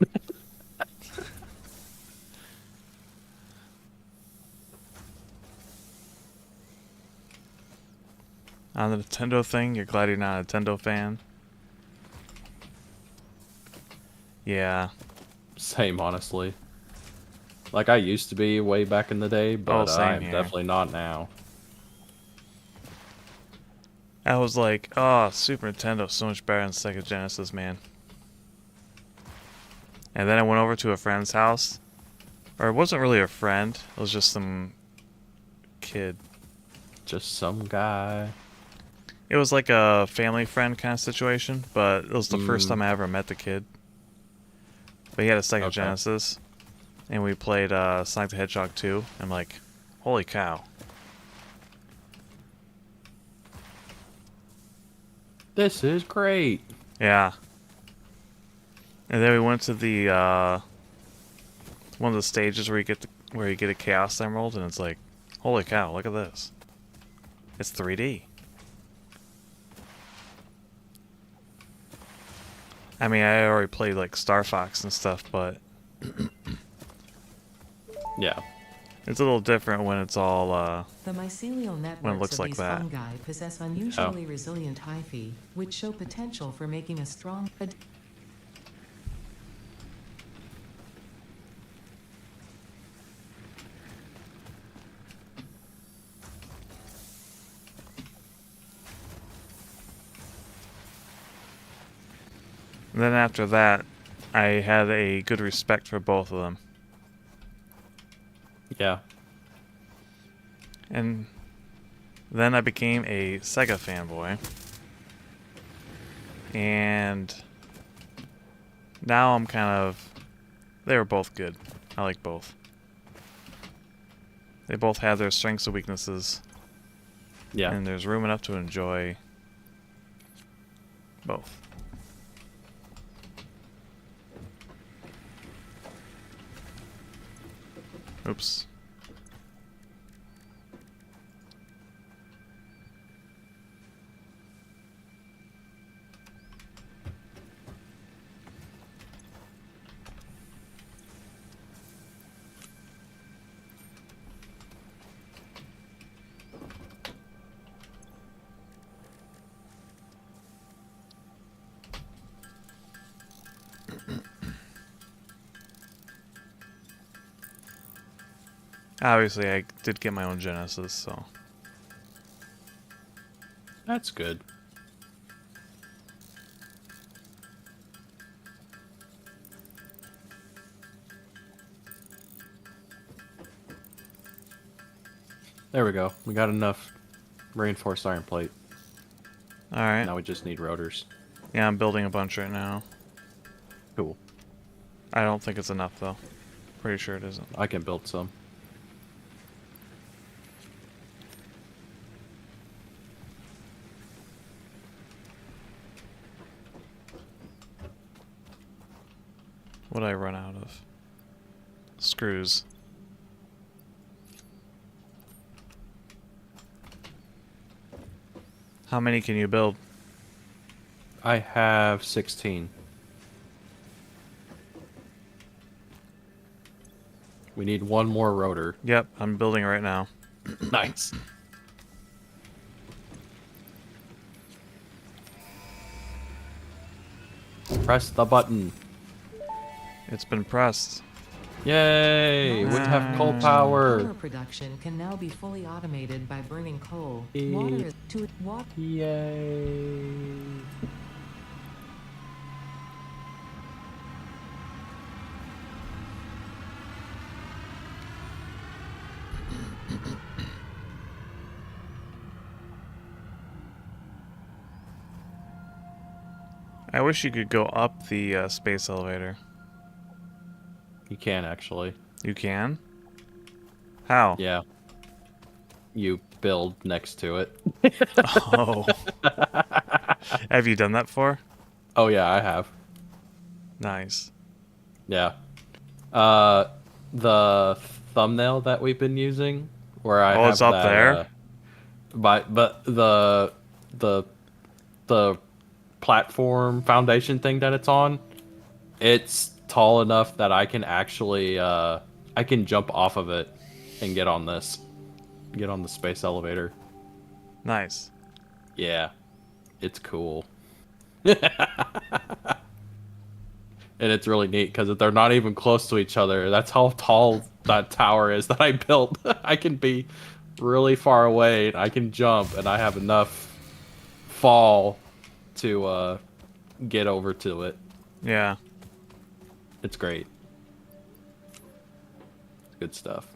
On the Nintendo thing, you're glad you're not a Nintendo fan? Yeah. Same, honestly. Like, I used to be way back in the day, but same I'm here. definitely not now. I was like, oh, Super Nintendo's so much better than Sega Genesis, man. And then I went over to a friend's house, Or it wasn't really a friend. It was just some kid. Just some guy. It was like a family friend kind of situation, but it was the first time I ever met the kid. But he had a Sega Okay. Genesis, and we played Sonic the Hedgehog 2. I'm like, holy cow. This is great. Yeah. And then we went to the one of the stages where you get a Chaos Emerald, and it's like, holy cow, look at this. It's 3D. I mean, I already played like Star Fox and stuff, but Yeah. it's a little different when it's all The mycelial when it networks looks of like these that. fungi possess unusually resilient hyphae, which show potential for making a strong. And then after that, I had a good respect for both of them. Yeah. And then I became a Sega fanboy. And now I'm kind of... They were both good. I like both. They both have their strengths and weaknesses. Yeah. And there's room enough to enjoy both. Oops. Obviously, I did get my own Genesis, so... That's good. There we go. We got enough reinforced iron plate. Alright. Now we just need rotors. Yeah, I'm building a bunch right now. Cool. I don't think it's enough, though. Pretty sure it isn't. I can build some. What'd I run out of? Screws. How many can you build? I have 16. We need one more rotor. Yep, I'm building right now. Nice. Press the button. It's been pressed. Yay! We have coal Nice. power. Power production can now be fully automated by burning coal. Eh. Water is to what? Yay! I wish you could go up the space elevator. You can actually. You can? How? Yeah. You build next to it. Oh. Have you done that before? Oh yeah, I have. Nice. Yeah. The thumbnail that we've been using, where I Oh, have it's up that, there? but the platform foundation thing that it's on, it's tall enough that I can actually I can jump off of it and get on the space elevator. Nice. Yeah, it's cool. And it's really neat because they're not even close to each other. That's how tall that tower is that I built. I can be really far away, and I can jump, and I have enough fall to get over to it. Yeah. It's great. Good stuff.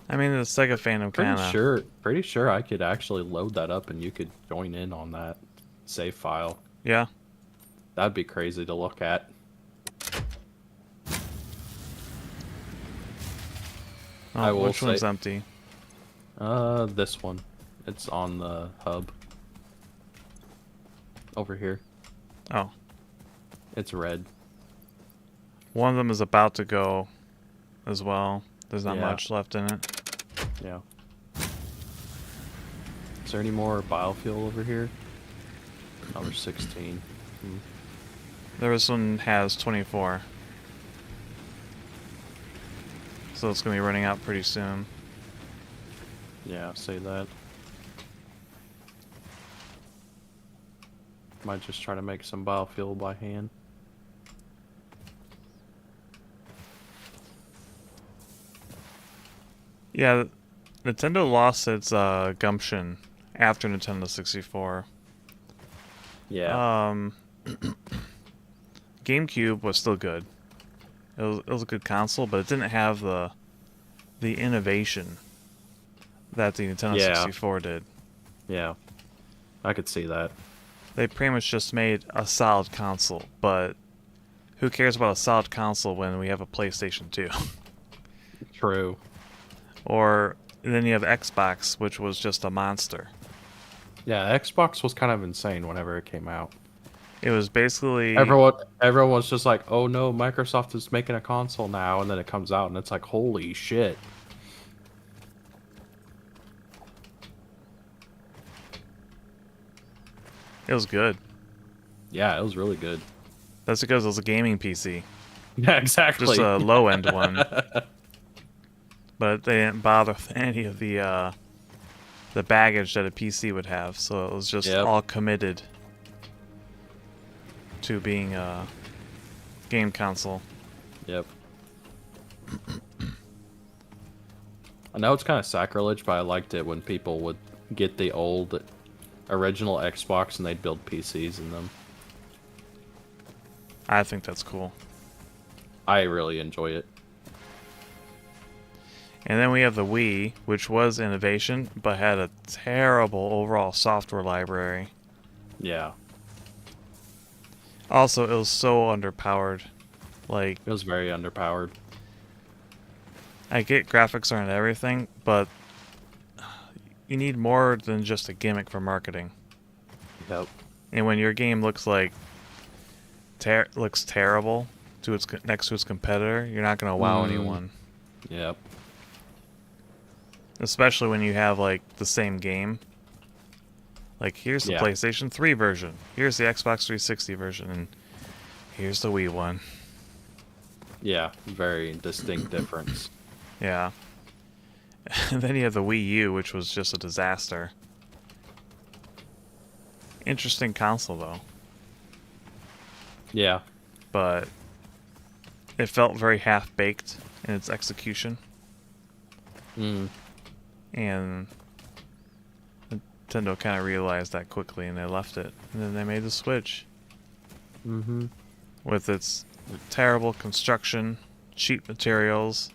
I mean, the Sega Phantom kind of... Pretty sure I could actually load that up and you could join in on that save file. Yeah. That'd be crazy to look at. Oh, I will which one's say- empty? This one. It's on the hub. Over here. Oh. It's red. One of them is about to go as well. There's not Yeah. much left in it. Yeah. Is there any more biofuel over here? Number 16. This one has 24. So it's going to be running out pretty soon. Yeah, say that. Might just try to make some biofuel by hand. Yeah, Nintendo lost its gumption after Nintendo 64. Yeah. GameCube was still good. It was a good console, but it didn't have the innovation that the Nintendo Yeah. 64 did. Yeah. I could see that. They pretty much just made a solid console, but who cares about a solid console when we have a PlayStation 2? True. Or then you have Xbox, which was just a monster. Yeah, Xbox was kind of insane whenever it came out. It was basically... Everyone was just like, oh no, Microsoft is making a console now, and then it comes out and it's like, holy shit. It was good. Yeah, it was really good. That's because it was a gaming PC. Yeah, exactly. Just a low-end one. But they didn't bother with any of the baggage that a PC would have, so it was just Yep. all committed to being a game console. Yep. I know it's kind of sacrilege, but I liked it when people would get the old original Xbox and they'd build PCs in them. I think that's cool. I really enjoy it. And then we have the Wii, which was innovation, but had a terrible overall software library. Yeah, Also, it was so underpowered. Like, it was very underpowered. I get graphics aren't everything, but you need more than just a gimmick for marketing. Yep. And when your game looks like looks terrible to its next to its competitor, you're not gonna wow anyone. Yep. Especially when you have like the same game. Like here's the Yeah. PlayStation 3 version, here's the Xbox 360 version, and here's the Wii one. Yeah, very distinct difference. Yeah. And then you have the Wii U, which was just a disaster. Interesting console though, Yeah. but it felt very half-baked in its execution. Mm. And Nintendo kind of realized that quickly, and they left it. And then they made the Switch Mm-hmm. with its terrible construction, cheap materials.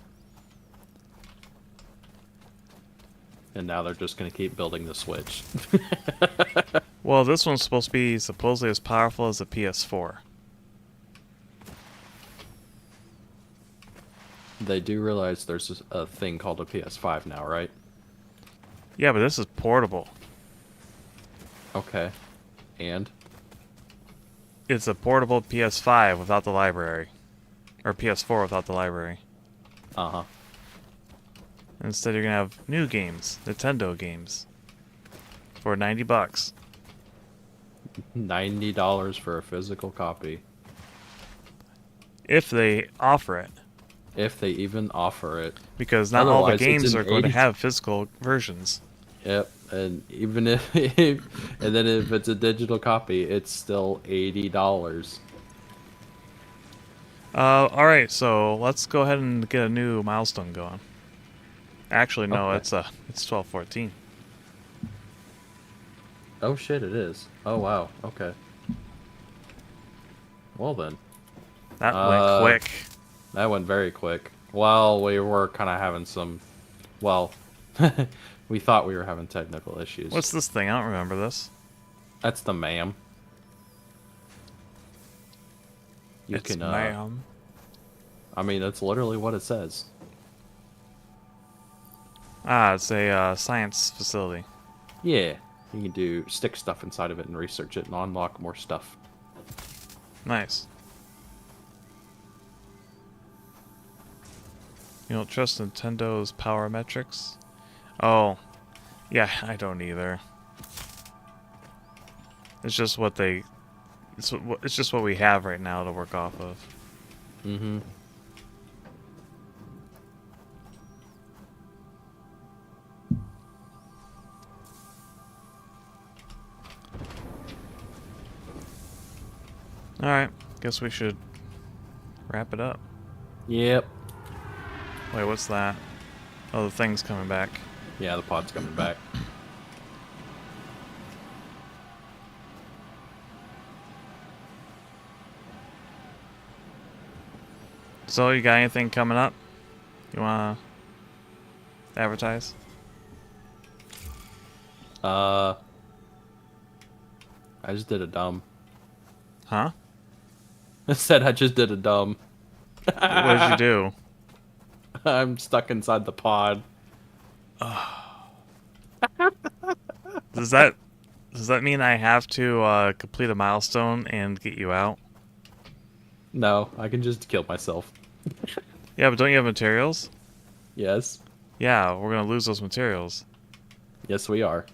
And now they're just gonna keep building the Switch. Well, this one's supposed to be supposedly as powerful as the PS4. They do realize there's a thing called a PS5 now, right? Yeah, but this is portable. Okay. And? It's a portable PS5 without the library. Or PS4 without the library. Uh-huh. Instead, you're going to have new games, Nintendo games, for $90. $90 for a physical copy. If they offer it. If they even offer it. Because not all the Otherwise, it's games an are going to 80 have physical versions. Yep. And even if and then if it's a digital copy, it's still $80. Alright, so let's go ahead and get a new milestone going. Actually, no, Okay. it's 1214. Oh shit, it is. Oh wow. Okay. Well then. That went quick. That went very quick. Well, we were kind of having some. Well, we thought we were having technical issues. What's this thing? I don't remember this. That's the ma'am. You It's can. ma'am. I mean, that's literally what it says. Ah, it's a science facility. Yeah, you can do stick stuff inside of it and research it and unlock more stuff. Nice. You don't trust Nintendo's power metrics? Oh, yeah, I don't either. It's just what they. It's just what we have right now to work off of. Mm-hmm. All right, guess we should wrap it up. Yep. Wait, what's that? Oh, the thing's coming back. Yeah, the pod's coming back. So, you got anything coming up? You wanna advertise? I just did a dumb. Huh? I said I just did a dumb. What did you do? I'm stuck inside the pod. Does that mean I have to complete a milestone and get you out? No, I can just kill myself. Yeah, but don't you have materials? Yes. Yeah, we're gonna lose those materials. Yes, we are.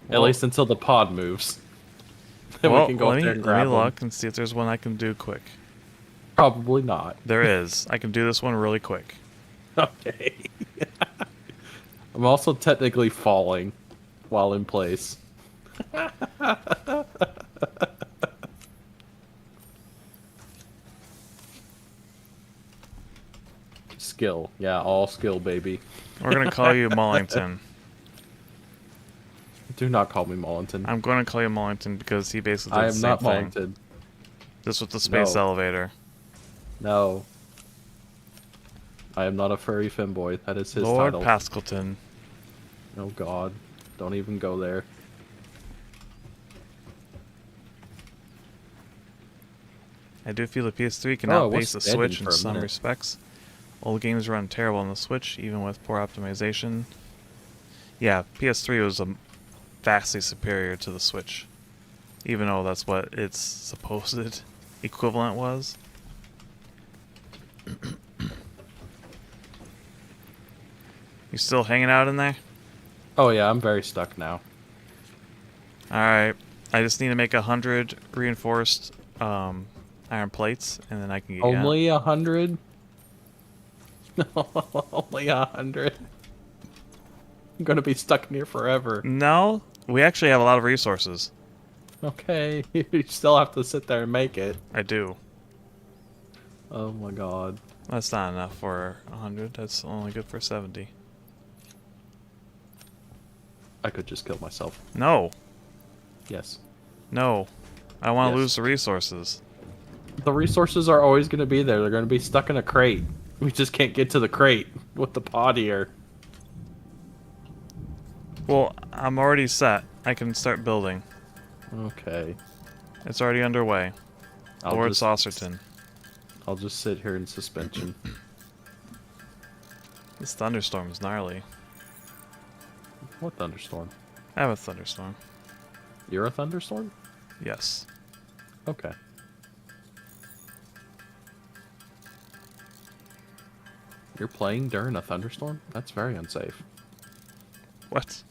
At Well- least until the pod moves. Then Well, we can go up there and let grab me them. look and see if there's one I can do quick. Probably not. There is. I can do this one really quick. Okay. I'm also technically falling while in place. Skill. Yeah, all skill, baby. We're gonna call you Mullington. Do not call me Mullington. I'm gonna call you Mullington because he basically did I the am same not thing. Mullington. This with the space No. elevator. No. I am not a furry femboy. That is his Lord title. Pascalton. Oh god. Don't even go there. I do feel the PS3 can Oh, it outpace the was steady Switch in for a some minute. respects. Old games run terrible on the Switch, even with poor optimization. Yeah, PS3 was vastly superior to the Switch, even though that's what its supposed equivalent was. You still hanging out in there? Oh yeah, I'm very stuck now. Alright, I just need to make 100 reinforced iron plates, and then I can get you out. Only 100? Only 100? I'm gonna be stuck in here forever. No, we actually have a lot of resources. Okay, you still have to sit there and make it. I do. Oh my god. That's not enough for 100. That's only good for 70. I could just kill myself. No, Yes. no. I want to Yes. lose the resources. The resources are always gonna be there. They're gonna be stuck in a crate. We just can't get to the crate with the pod here. Well, I'm already set. I can start building. Okay. It's already underway. Lord Saucerton. I'll just sit here in suspension. This thunderstorm is gnarly. What thunderstorm? I have a thunderstorm. You're a thunderstorm? Yes. Okay. You're playing during a thunderstorm? That's very unsafe. What?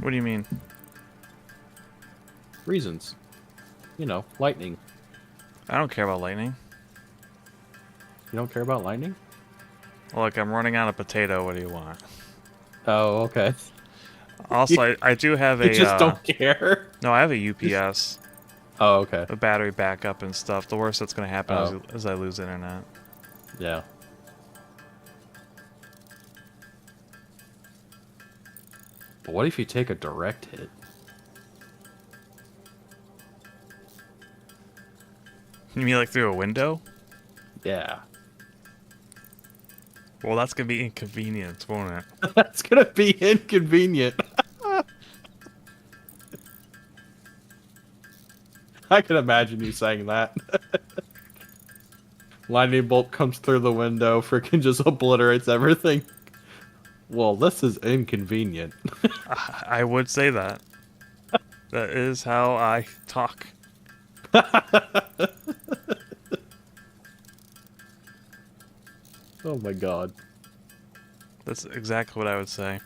What do you mean? Reasons. You know, lightning. I don't care about lightning. You don't care about lightning? Look, I'm running out of potato. What do you want? Oh, okay. Also, I do have You a... just don't care? No, I have a UPS. Oh, okay. A battery backup and stuff. The worst that's going to happen Oh. is I lose internet. Yeah. But what if you take a direct hit? You mean like through a window? Yeah. Well, that's gonna be inconvenient, won't it? That's gonna be inconvenient. I can imagine you saying that. Lightning bolt comes through the window, freaking just obliterates everything. Well, this is inconvenient. I would say that. That is how I talk. Oh my god. That's exactly what I would say.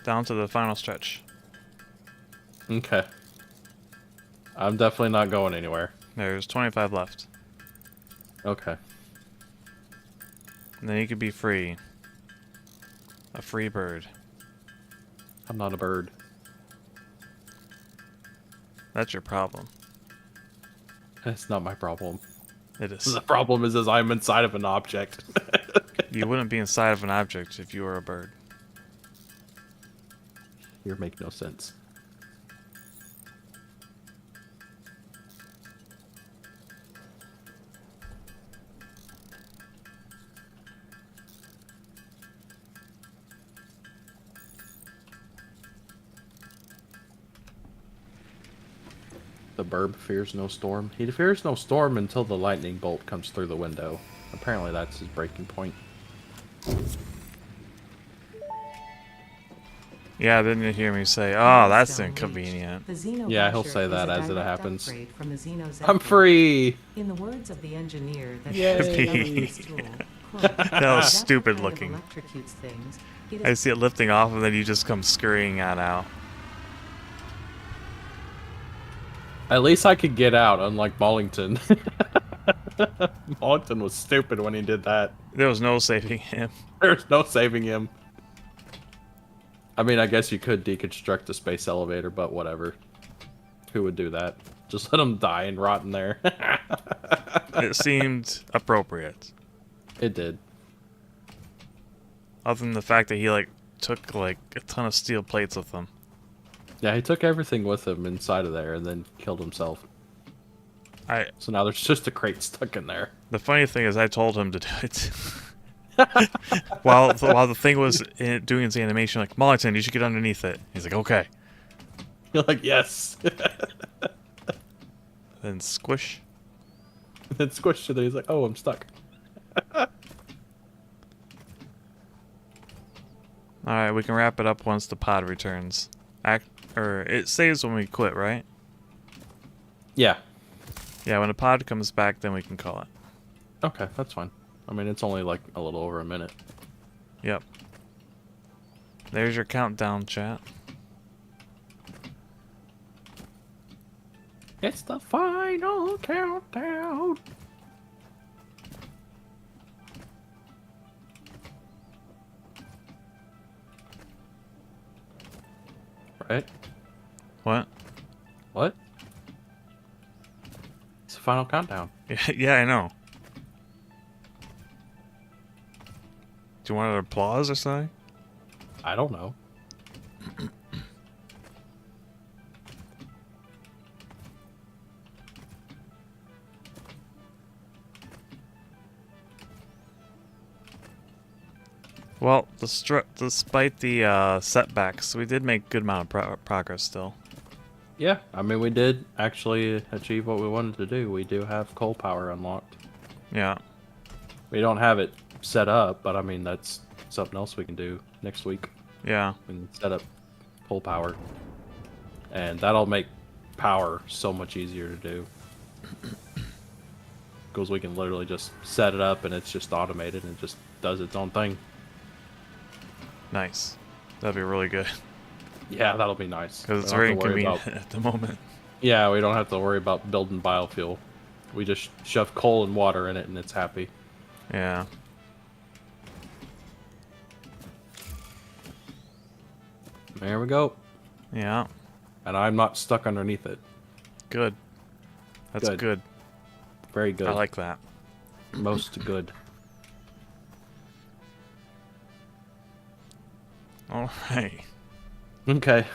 Down to the final stretch. Okay. I'm definitely not going anywhere. There's 25 left. Okay. And then you could be free. A free bird. I'm not a bird. That's your problem. That's not my problem. It is. The problem is I'm inside of an object. You wouldn't be inside of an object if you were a bird. You make no sense. The burb fears no storm. He fears no storm until the lightning bolt comes through the window. Apparently that's his breaking point. Yeah, didn't you hear me say, oh, that's Milestone inconvenient. reached. The Xeno Yeah, he'll washer say is that a as it direct happens. upgrade from the Xeno Z I'm free! In the words of the engineer that Yay. developed this tool, quote, That was "That's stupid what kind of looking. electrocutes things. It I is see it lifting off and then you just come scurrying on out. At least I could get out, unlike Mollington. Mollington was stupid when he did that. There was no saving him. There's no saving him. I mean, I guess you could deconstruct the space elevator, but whatever. Who would do that? Just let him die and rot in there. It seemed appropriate. It did. Other than the fact that he like took like a ton of steel plates with him. Yeah, he took everything with him inside of there and then killed himself. So now there's just a crate stuck in there. The funny thing is I told him to do it. while the thing was doing its animation, like, Mollington, you should get underneath it. He's like, okay. You're like, yes. Then squish. And then squished it, and he's like, oh, I'm stuck. Alright, we can wrap it up once the pod returns. Or it saves when we quit, right? Yeah. Yeah, when the pod comes back, then we can call it. Okay, that's fine. I mean, it's only like a little over a minute. Yep. There's your countdown, chat. It's the final countdown. Right? What? What? It's the final countdown. Yeah, I know. Do you want an applause or something? I don't know. Well, despite the setbacks, we did make a good amount of progress still. Yeah, I mean, we did actually achieve what we wanted to do. We do have coal power unlocked. Yeah. We don't have it set up, but I mean, that's something else we can do next week. Yeah. We can set up coal power. And that'll make power so much easier to do. Because we can literally just set it up and it's just automated and it just does its own thing. Nice. That'd be really good. Yeah, that'll be nice. Because it's We don't very have to worry inconvenient at the moment. Yeah, we don't have to worry about building biofuel. We just shove coal and water in it and it's happy. Yeah. There we go. Yeah. And I'm not stuck underneath it. Good. That's Good. good. Very good. I like that. Most good. Alright. Okay.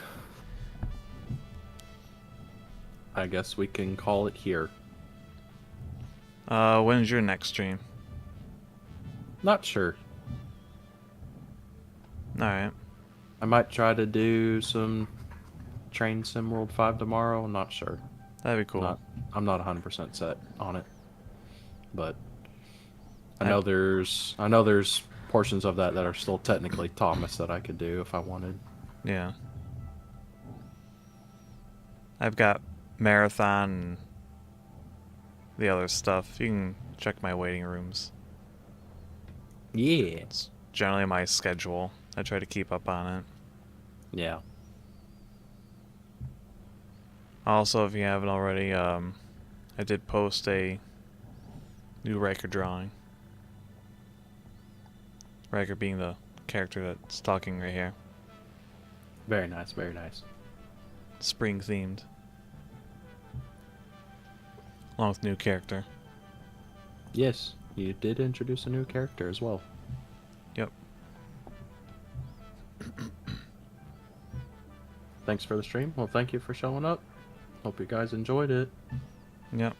I guess we can call it here. When's your next stream? Not sure. Alright. I might try to do some Train Sim World 5 tomorrow. I'm not sure. That'd be cool. I'm not 100% set on it. But I know there's portions of that are still technically Thomas that I could do if I wanted. Yeah. I've got Marathon and the other stuff. You can check my waiting rooms. Yeah. It's generally my schedule. I try to keep up on it. Yeah. Also, if you haven't already, I did post a new Riker drawing. Riker being the character that's talking right here. Very nice, very nice. Spring themed. Along with new character. Yes, you did introduce a new character as well. Yep. Thanks for the stream. Well, thank you for showing up. Hope you guys enjoyed it. Yep.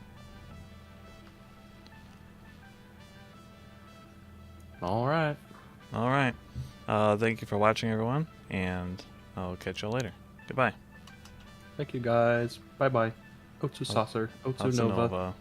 Alright. Alright. Thank you for watching, everyone, and I'll catch you later. Goodbye. Thank you guys. Bye bye. Otsu Saucer. Otsu Nova. Nova.